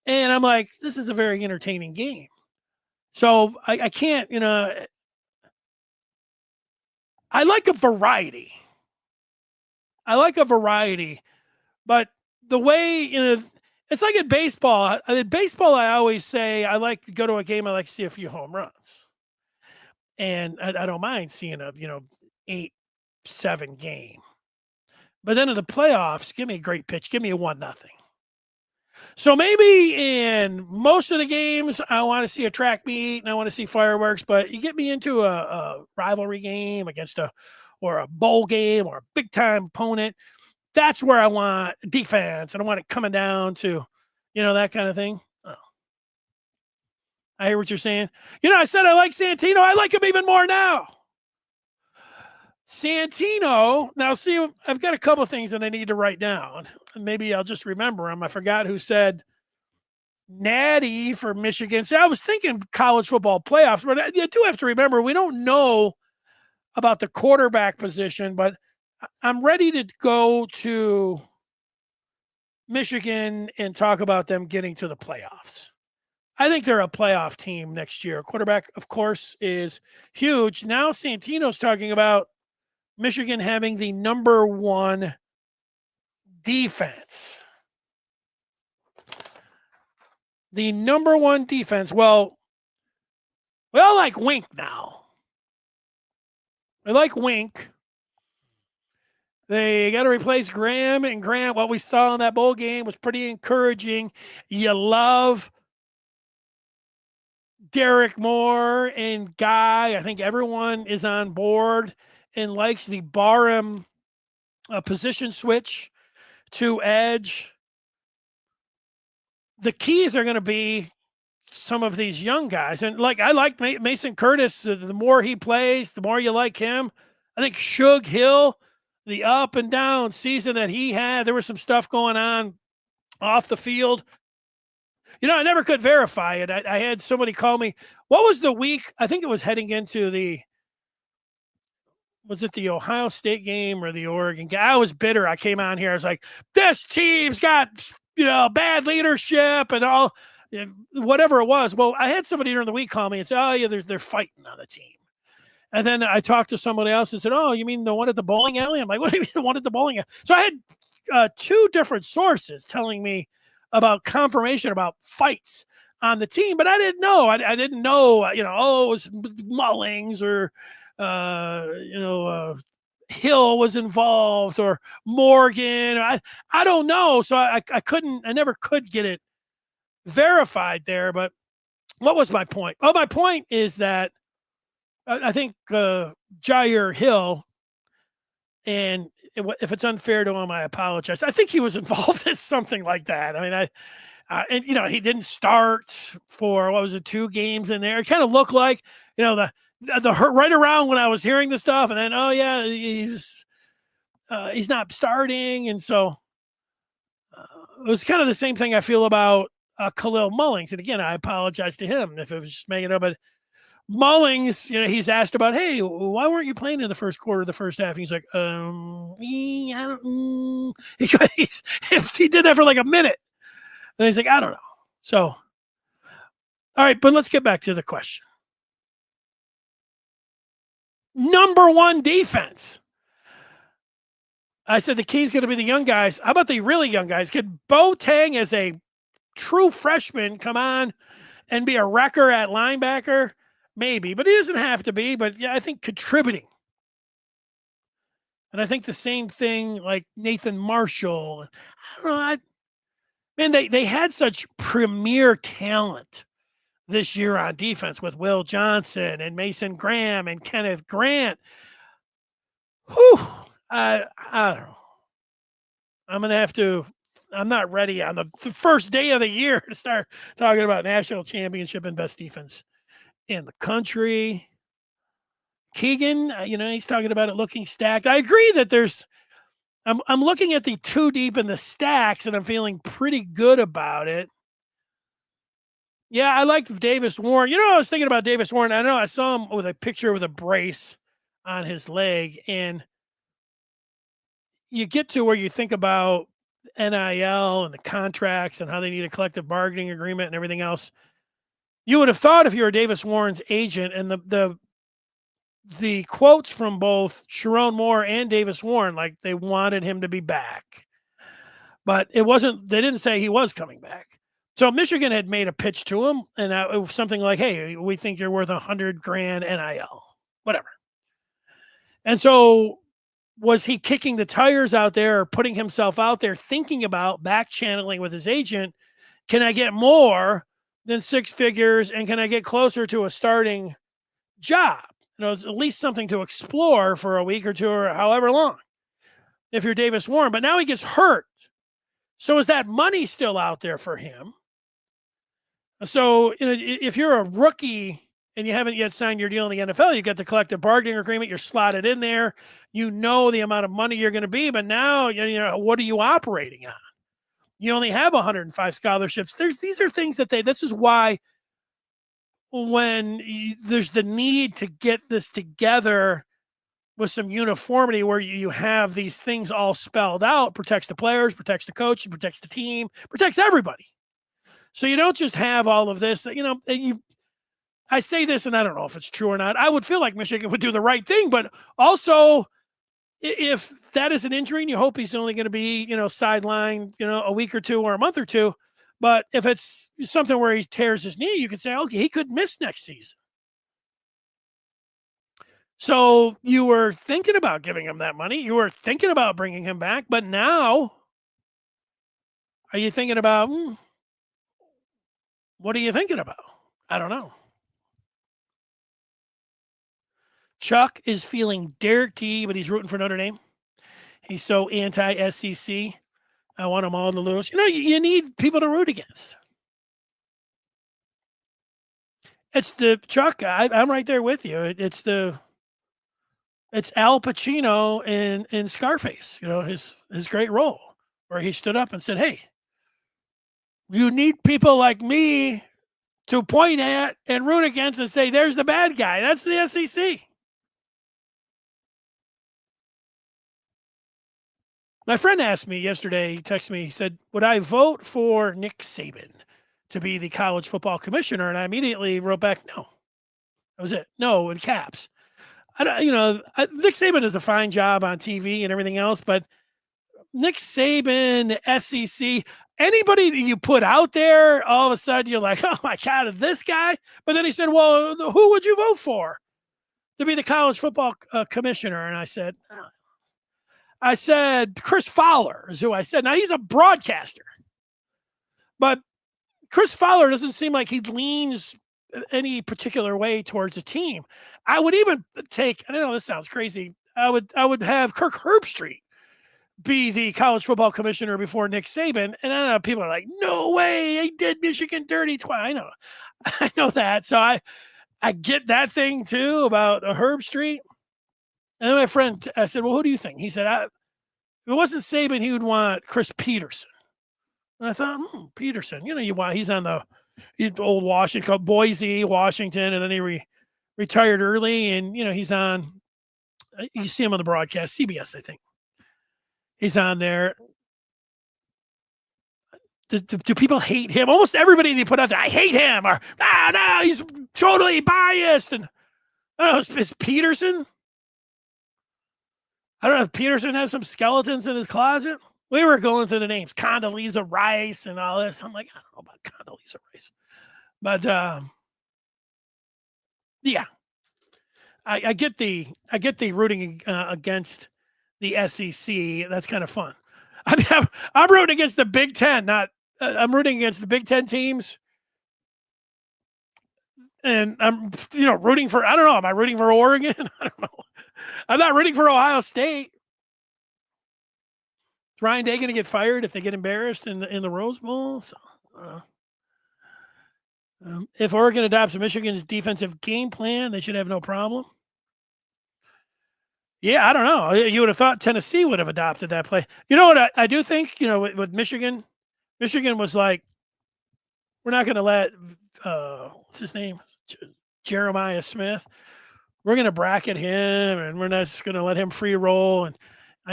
And I'm like, this is a very entertaining game. So I can't, I like a variety. But the way, it's like in baseball. In baseball, I always say I like to go to a game. I like to see a few home runs. And I don't mind seeing a, 8-7 game. But then in the playoffs, give me a great pitch. Give me a 1-0. So maybe in most of the games, I want to see a track meet and I want to see fireworks. But you get me into a rivalry game or a bowl game or a big time opponent. That's where I want defense and I want it coming down to, that kind of thing. Oh. I hear what you're saying. I said I like Santino. I like him even more now. Santino. Now, see, I've got a couple of things that I need to write down. Maybe I'll just remember them. I forgot who said Natty for Michigan. See, I was thinking college football playoffs, but you do have to remember we don't know about the quarterback position, but I'm ready to go to Michigan and talk about them getting to the playoffs. I think they're a playoff team next year. Quarterback, of course, is huge. Now Santino's talking about Michigan having the number 1 defense. The number 1 defense. Well, we all like Wink now. I like Wink. They got to replace Graham, and Graham, what we saw in that bowl game was pretty encouraging. You love Derek Moore and Guy. I think everyone is on board and likes the Barham position switch to edge. The keys are going to be some of these young guys. And I like Mason Curtis. The more he plays, the more you like him. I think Shug Hill, the up and down season that he had, there was some stuff going on off the field. I never could verify it. I had somebody call me. What was the week? I think it was heading into was it the Ohio State game or the Oregon game? I was bitter. I came on here. I was like, this team's got, bad leadership and all, whatever it was. Well, I had somebody during the week call me and say, oh, yeah, they're fighting on the team. And then I talked to somebody else and said, oh, you mean the one at the bowling alley? I'm like, what do you mean the one at the bowling alley? So I had 2 different sources telling me about confirmation about fights on the team, but I didn't know. I didn't know, it was Mullings or, Hill was involved or Morgan. I don't know. So I never could get it verified there. But what was my point? Well, my point is that I think Jair Hill, and if it's unfair to him, I apologize. I think he was involved in something like that. I mean, and he didn't start for 2 games in there. It kind of looked like the right around when I was hearing the stuff, and then he's not starting, and so it was kind of the same thing I feel about Khalil Mullings. And again, I apologize to him if it was just making up, but Mullings, he's asked about, hey, why weren't you playing in the first quarter, the first half? And he's like, I don't. He did that for like a minute, and he's like, I don't know. So, all right, but let's get back to the question. Number 1 defense. I said the key is going to be the young guys. How about the really young guys? Could Boateng, as a true freshman, come on and be a wrecker at linebacker? Maybe, but he doesn't have to be. But yeah, I think contributing. And I think the same thing like Nathan Marshall. I don't know. Man, they had such premier talent this year on defense with Will Johnson and Mason Graham and Kenneth Grant. Whew. I don't know. I'm not ready on the first day of the year to start talking about national championship and best defense in the country. Keegan, he's talking about it looking stacked. I agree that I'm looking at the too deep in the stacks and I'm feeling pretty good about it. Yeah, I liked Davis Warren. I was thinking about Davis Warren. I know I saw him with a picture with a brace on his leg, and you get to where you think about NIL and the contracts and how they need a collective bargaining agreement and everything else. You would have thought if you were Davis Warren's agent, and the quotes from both Sherrone Moore and Davis Warren, like they wanted him to be back, but it wasn't. They didn't say he was coming back. So Michigan had made a pitch to him, and it was something like, "Hey, we think you're worth $100,000 NIL, whatever." And so, was he kicking the tires out there or putting himself out there, thinking about back channeling with his agent? Can I get more than six figures, and can I get closer to a starting job? It's at least something to explore for a week or two or however long. If you're Davis Warren, but now he gets hurt. So is that money still out there for him? So, if you're a rookie and you haven't yet signed your deal in the NFL, you get the collective bargaining agreement, you're slotted in there, the amount of money you're going to be, but now, what are you operating on? You only have 105 scholarships. These are things that this is why when there's the need to get this together with some uniformity where you have these things all spelled out, protects the players, protects the coach, protects the team, protects everybody. So you don't just have all of this, I say this and I don't know if it's true or not. I would feel like Michigan would do the right thing, but also if that is an injury and you hope he's only going to be, sidelined, a week or two or a month or two. But if it's something where he tears his knee, you could say, okay, he could miss next season. So you were thinking about giving him that money. You were thinking about bringing him back. But now, are you thinking about, what are you thinking about? I don't know. Chuck is feeling dirty, but he's rooting for Notre Dame. He's so anti-SEC. I want them all to lose. You need people to root against. It's the Chuck. I'm right there with you. It's Al Pacino in Scarface. His great role where he stood up and said, "Hey, you need people like me to point at and root against and say, there's the bad guy. That's the SEC." My friend asked me yesterday, he texted me, he said, would I vote for Nick Saban to be the college football commissioner? And I immediately wrote back, no. That was it. No, in caps. Nick Saban does a fine job on TV and everything else, but Nick Saban, SEC, anybody that you put out there, all of a sudden you're like, oh my God, this guy? But then he said, well, who would you vote for to be the college football commissioner? And I said, Chris Fowler is who I said. Now, he's a broadcaster, but Chris Fowler doesn't seem like he leans any particular way towards the team. I would even take, I know this sounds crazy, I would have Kirk Herbstreit be the college football commissioner before Nick Saban. And I know people are like, no way, he did Michigan dirty twice. I know that. So I get that thing too about a Herbstreit. And then my friend, I said, well, who do you think? He said, if it wasn't Saban, he would want Chris Peterson. And I thought, Peterson, he's on the old Washington, Boise, Washington, and then he retired early. And, he's on, you see him on the broadcast, CBS, I think. He's on there. Do people hate him? Almost everybody they put out there, I hate him, or, no, he's totally biased. And I don't know, is Peterson? I don't know if Peterson has some skeletons in his closet. We were going through the names, Condoleezza Rice and all this. I'm like, I don't know about Condoleezza Rice. But yeah, I get the rooting against the SEC. That's kind of fun. I mean, I'm rooting against the Big Ten, not I'm rooting against the Big Ten teams, and I'm rooting for I don't know. Am I rooting for Oregon? I don't know. I'm not rooting for Ohio State. Is Ryan Day going to get fired if they get embarrassed in the Rose Bowl? So, if Oregon adopts Michigan's defensive game plan, they should have no problem. Yeah, I don't know. You would have thought Tennessee would have adopted that play. You know what? I do think, with Michigan, Michigan was like, we're not going to let, what's his name? Jeremiah Smith. We're going to bracket him and we're not just going to let him free roll. And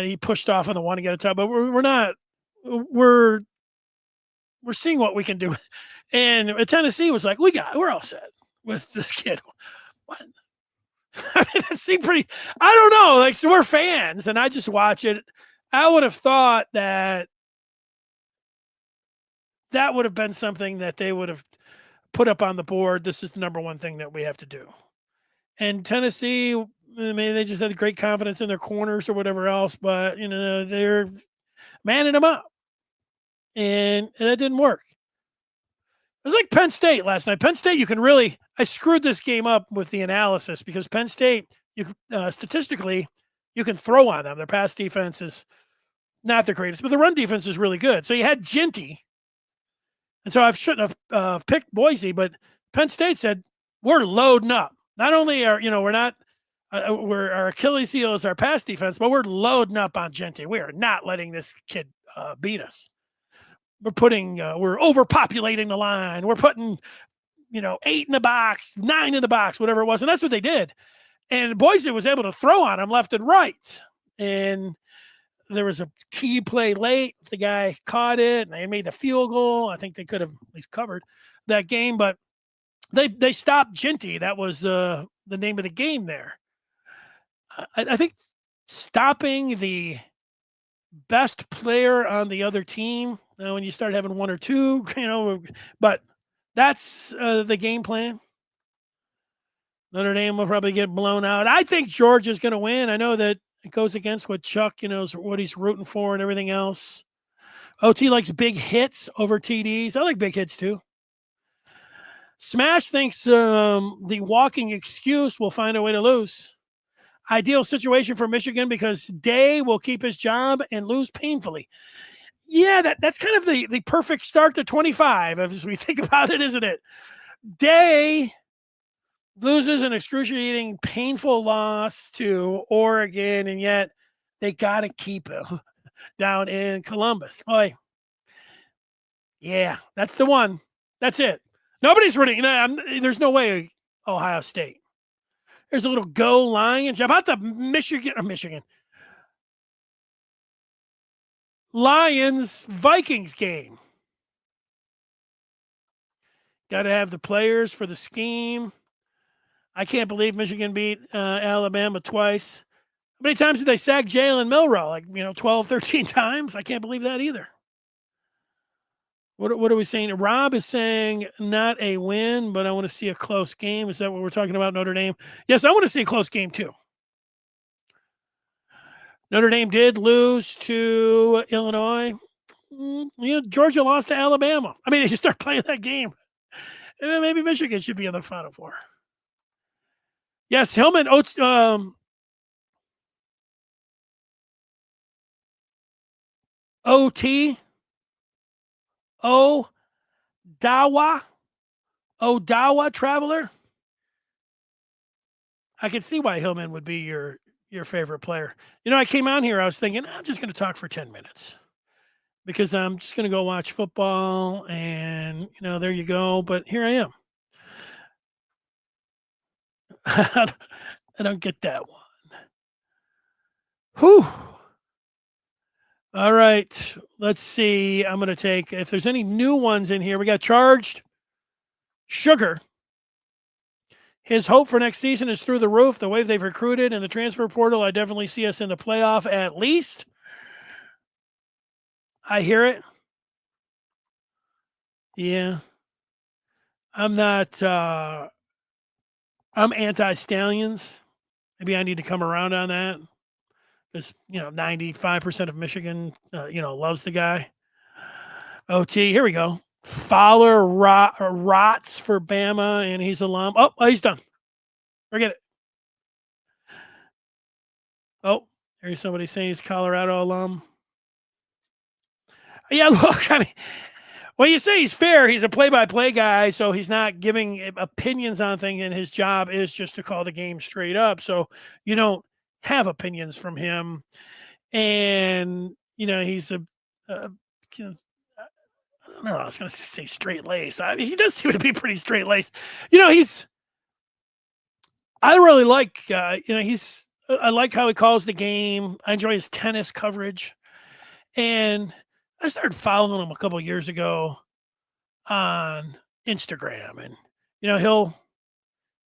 he pushed off on the one to get a top, but we're not, we're seeing what we can do. And Tennessee was like, we're all set with this kid. What? I mean, it seemed pretty. I don't know. Like, so we're fans, and I just watch it. I would have thought that would have been something that they would have put up on the board. This is the number one thing that we have to do. And Tennessee, maybe they just had great confidence in their corners or whatever else, but they're manning them up, and that didn't work. It was like Penn State last night. Penn State, I screwed this game up with the analysis because Penn State, statistically, you can throw on them. Their pass defense is not the greatest, but the run defense is really good. So you had Ginty. And so I shouldn't have picked Boise, but Penn State said, we're loading up. Not only are, we're not, our Achilles heel is our pass defense, but we're loading up on Ginty. We are not letting this kid beat us. We're overpopulating the line. We're putting, 8 in the box, 9 in the box, whatever it was. And that's what they did. And Boise was able to throw on them left and right. And there was a key play late. The guy caught it and they made the field goal. I think they could have at least covered that game, but they stopped Ginty. That was the name of the game there. I think stopping the best player on the other team, when you start having one or two, but that's the game plan. Notre Dame will probably get blown out. I think Georgia's going to win. I know that it goes against what Chuck, what he's rooting for and everything else. OT likes big hits over TDs. I like big hits too. Smash thinks the walking excuse will find a way to lose. Ideal situation for Michigan because Day will keep his job and lose painfully. Yeah, that's kind of the perfect start to 25 as we think about it, isn't it? Day loses an excruciating, painful loss to Oregon, and yet they got to keep him down in Columbus. Boy, yeah, that's the one. That's it. Nobody's rooting. There's no way Ohio State. There's a little go Lions. How about the Michigan Lions Vikings game? Got to have the players for the scheme. I can't believe Michigan beat Alabama twice. How many times did they sack Jalen Milroe? Like, 12, 13 times? I can't believe that either. What are we saying? Rob is saying not a win, but I want to see a close game. Is that what we're talking about, Notre Dame? Yes, I want to see a close game too. Notre Dame did lose to Illinois. Georgia lost to Alabama. I mean, if you start playing that game, maybe Michigan should be in the Final Four. Yes, Hillman, OT, Odawa Traveler. I can see why Hillman would be your favorite player. I came on here, I was thinking, I'm just going to talk for 10 minutes because I'm just going to go watch football and, there you go. But here I am. I don't get that one. Whew. All right. Let's see. I'm going to take, if there's any new ones in here, we got Charged Sugar. His hope for next season is through the roof. The way they've recruited and the transfer portal, I definitely see us in the playoff at least. I hear it. Yeah. I'm not. I'm anti-Stallions. Maybe I need to come around on that because 95% of Michigan, loves the guy. OT. Here we go. Fowler rots for Bama, and he's alum. Oh, he's done. Forget it. Oh, there's somebody saying he's Colorado alum. Yeah, look, I mean, well, you say he's fair. He's a play-by-play guy, so he's not giving opinions on things, and his job is just to call the game straight up. So you don't have opinions from him, and he's a you know, I don't know. I was going to say straight laced. I mean, he does seem to be pretty straight laced. He's. I really like. He's. I like how he calls the game. I enjoy his tennis coverage, and I started following him a couple of years ago on Instagram, and he'll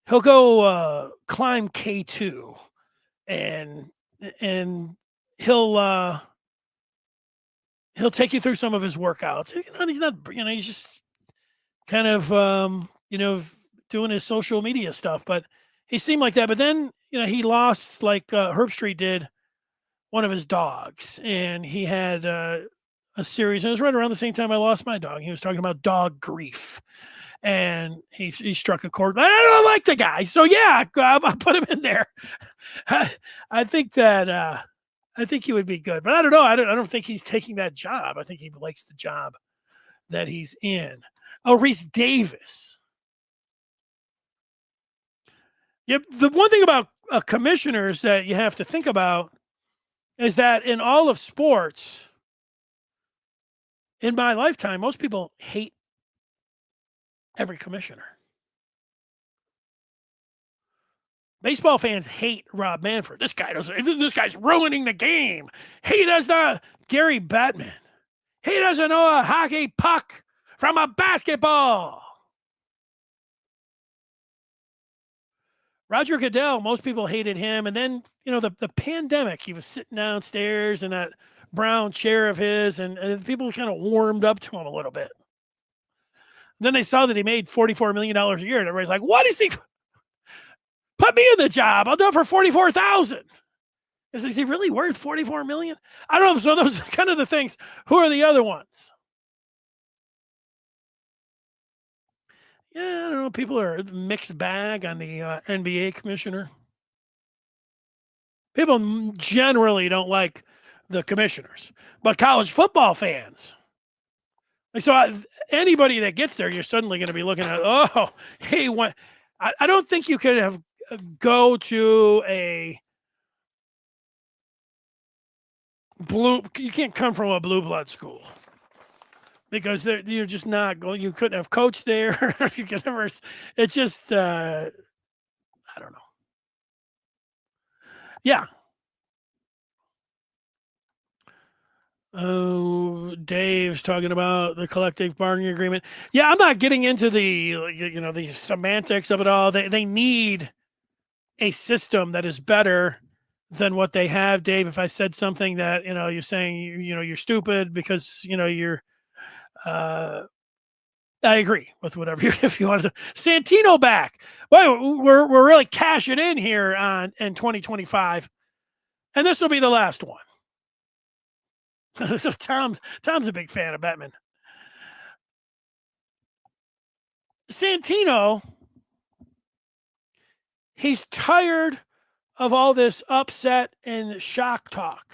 go climb K2, and and he'll he'll take you through some of his workouts. He's not he's just kind of doing his social media stuff, but he seemed like that. But then he lost, like Herb Street did, one of his dogs, and he had a series, and it was right around the same time I lost my dog. He was talking about dog grief, and he struck a chord. I don't like the guy, so yeah, I'll put him in there. I think that I think he would be good, but I don't know. I don't think he's taking that job. I think he likes the job that he's in. Oh, Reese Davis. Yep. The one thing about commissioners that you have to think about is that in all of sports, in my lifetime, most people hate every commissioner. Baseball fans hate Rob Manfred. This guy's ruining the game. He does not. Gary Bettman. He doesn't know a hockey puck from a basketball. Roger Goodell, most people hated him. And then, the pandemic, he was sitting downstairs in that brown chair of his, and people kind of warmed up to him a little bit. And then they saw that he made $44 million a year, and everybody's like, what is he? Put me in the job. I'll do it for $44,000. Is he really worth $44 million? I don't know. So those are kind of the things. Who are the other ones? Yeah, I don't know. People are mixed bag on the NBA commissioner. People generally don't like the commissioners, but college football fans. So anybody that gets there, you're suddenly going to be looking at, oh, hey, what? I don't think you could have go to a you can't come from a blue blood school because you're just not going. You couldn't have coached there. If you could ever, it's just I don't know. Yeah. Oh, Dave's talking about the collective bargaining agreement. Yeah, I'm not getting into the semantics of it all. They need a system that is better than what they have, Dave. If I said something that you're saying you're stupid because you're I agree with whatever if you want to. Santino back. Well, we're really cashing in here in 2025, and this will be the last one. So Tom's a big fan of Bettman. Santino, he's tired of all this upset and shock talk.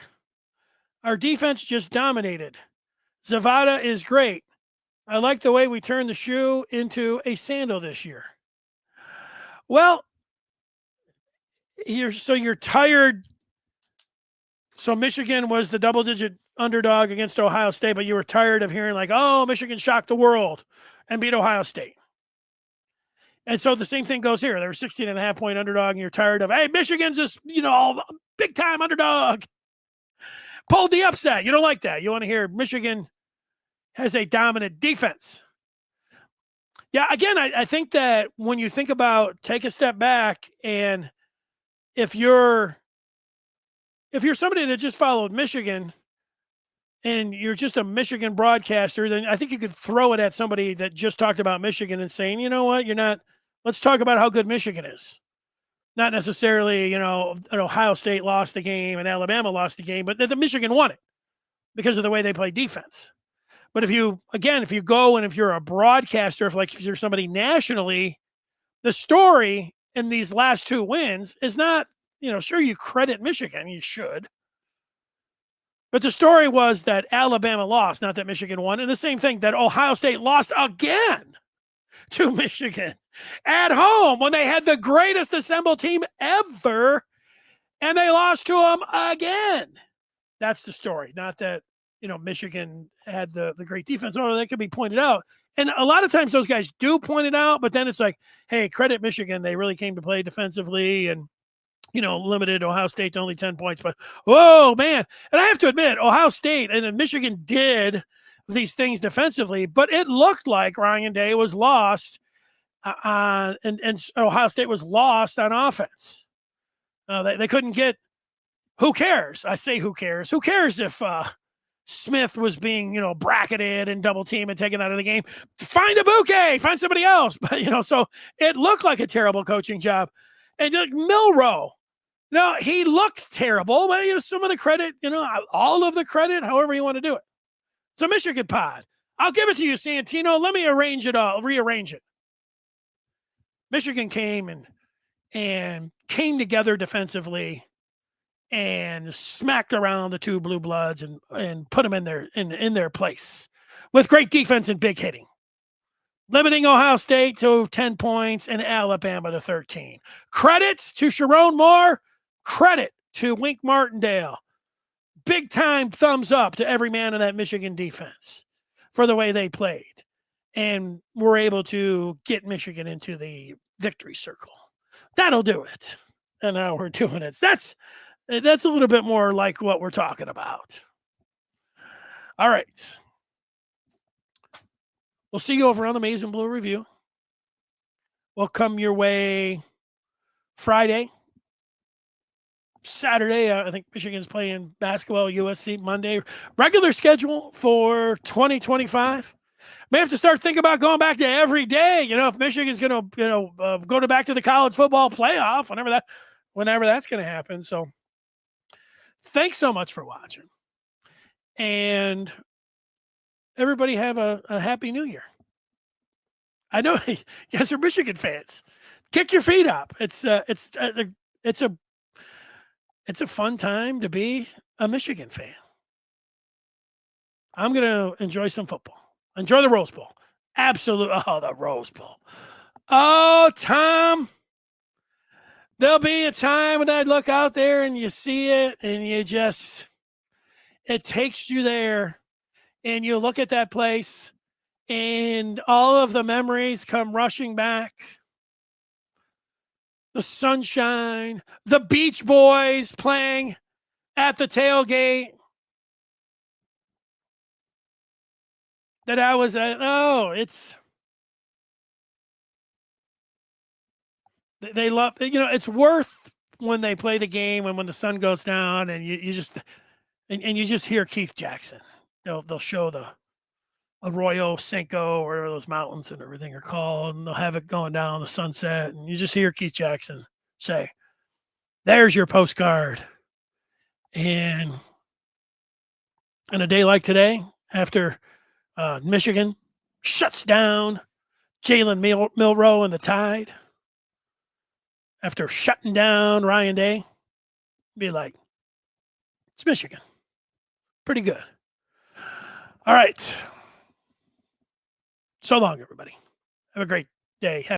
Our defense just dominated. Zavada is great. I like the way we turned the shoe into a sandal this year. Well, you're tired. So Michigan was the double-digit underdog against Ohio State, but you were tired of hearing like, oh, Michigan shocked the world and beat Ohio State. And so the same thing goes here. They're 16.5-point underdog, and you're tired of, hey, Michigan's just, big-time underdog. Pulled the upset. You don't like that. You want to hear Michigan has a dominant defense. Yeah, again, I think that when you think about take a step back, and if you're somebody that just followed Michigan, and you're just a Michigan broadcaster, then I think you could throw it at somebody that just talked about Michigan and saying, you know what, you're not, let's talk about how good Michigan is. Not necessarily, Ohio State lost the game and Alabama lost the game, but the Michigan won it because of the way they play defense. But if you go and if you're a broadcaster, if you're somebody nationally, the story in these last two wins is not, sure, you credit Michigan, you should. But the story was that Alabama lost, not that Michigan won. And the same thing, that Ohio State lost again to Michigan at home when they had the greatest assembled team ever, and they lost to them again. That's the story, not that, Michigan had the great defense. Oh, that could be pointed out. And a lot of times those guys do point it out, but then it's like, hey, credit Michigan. They really came to play defensively and, limited Ohio State to only 10 points. But, oh, man. And I have to admit, Ohio State and Michigan did these things defensively, but it looked like Ryan Day was lost and Ohio State was lost on offense. They couldn't get – who cares? I say who cares. Who cares if Smith was being, bracketed and double teamed and taken out of the game? Find a bouquet. Find somebody else. But, so it looked like a terrible coaching job. And Milroe, no, he looked terrible, but, some of the credit, all of the credit, however you want to do it. It's a Michigan pod. I'll give it to you, Santino. Let me rearrange it. Michigan came and came together defensively and smacked around the two blue bloods and put them in their place with great defense and big hitting, limiting Ohio State to 10 points and Alabama to 13. Credit to Sherrone Moore. Credit to Wink Martindale. Big time thumbs up to every man in that Michigan defense for the way they played and were able to get Michigan into the victory circle. That'll do it. And now we're doing it. That's a little bit more like what we're talking about. All right. We'll see you over on the Maize and Blue Review. We'll come your way Friday. Saturday, I think Michigan's playing basketball, USC. Monday, regular schedule for 2025. May have to start thinking about going back to every day. If Michigan's going to, go back to the college football playoff, whenever that's going to happen. So thanks so much for watching. And everybody have a happy new year. I know you guys are Michigan fans. Kick your feet up. It's a fun time to be a Michigan fan. I'm going to enjoy some football. Enjoy the Rose Bowl. Absolutely. Oh, the Rose Bowl. Oh, Tom. There'll be a time when I look out there and you see it and it takes you there and you look at that place and all of the memories come rushing back. The sunshine, the Beach Boys playing at the tailgate that I was at. Oh, they love, it's worth when they play the game and when the sun goes down and you just hear Keith Jackson. They'll show the Arroyo Cinco or whatever those mountains and everything are called, and they'll have it going down the sunset, and you just hear Keith Jackson say, "There's your postcard." And on a day like today, after Michigan shuts down Jalen Milroe and the Tide, after shutting down Ryan Day, be like, it's Michigan. Pretty good. All right. So long, everybody. Have a great day.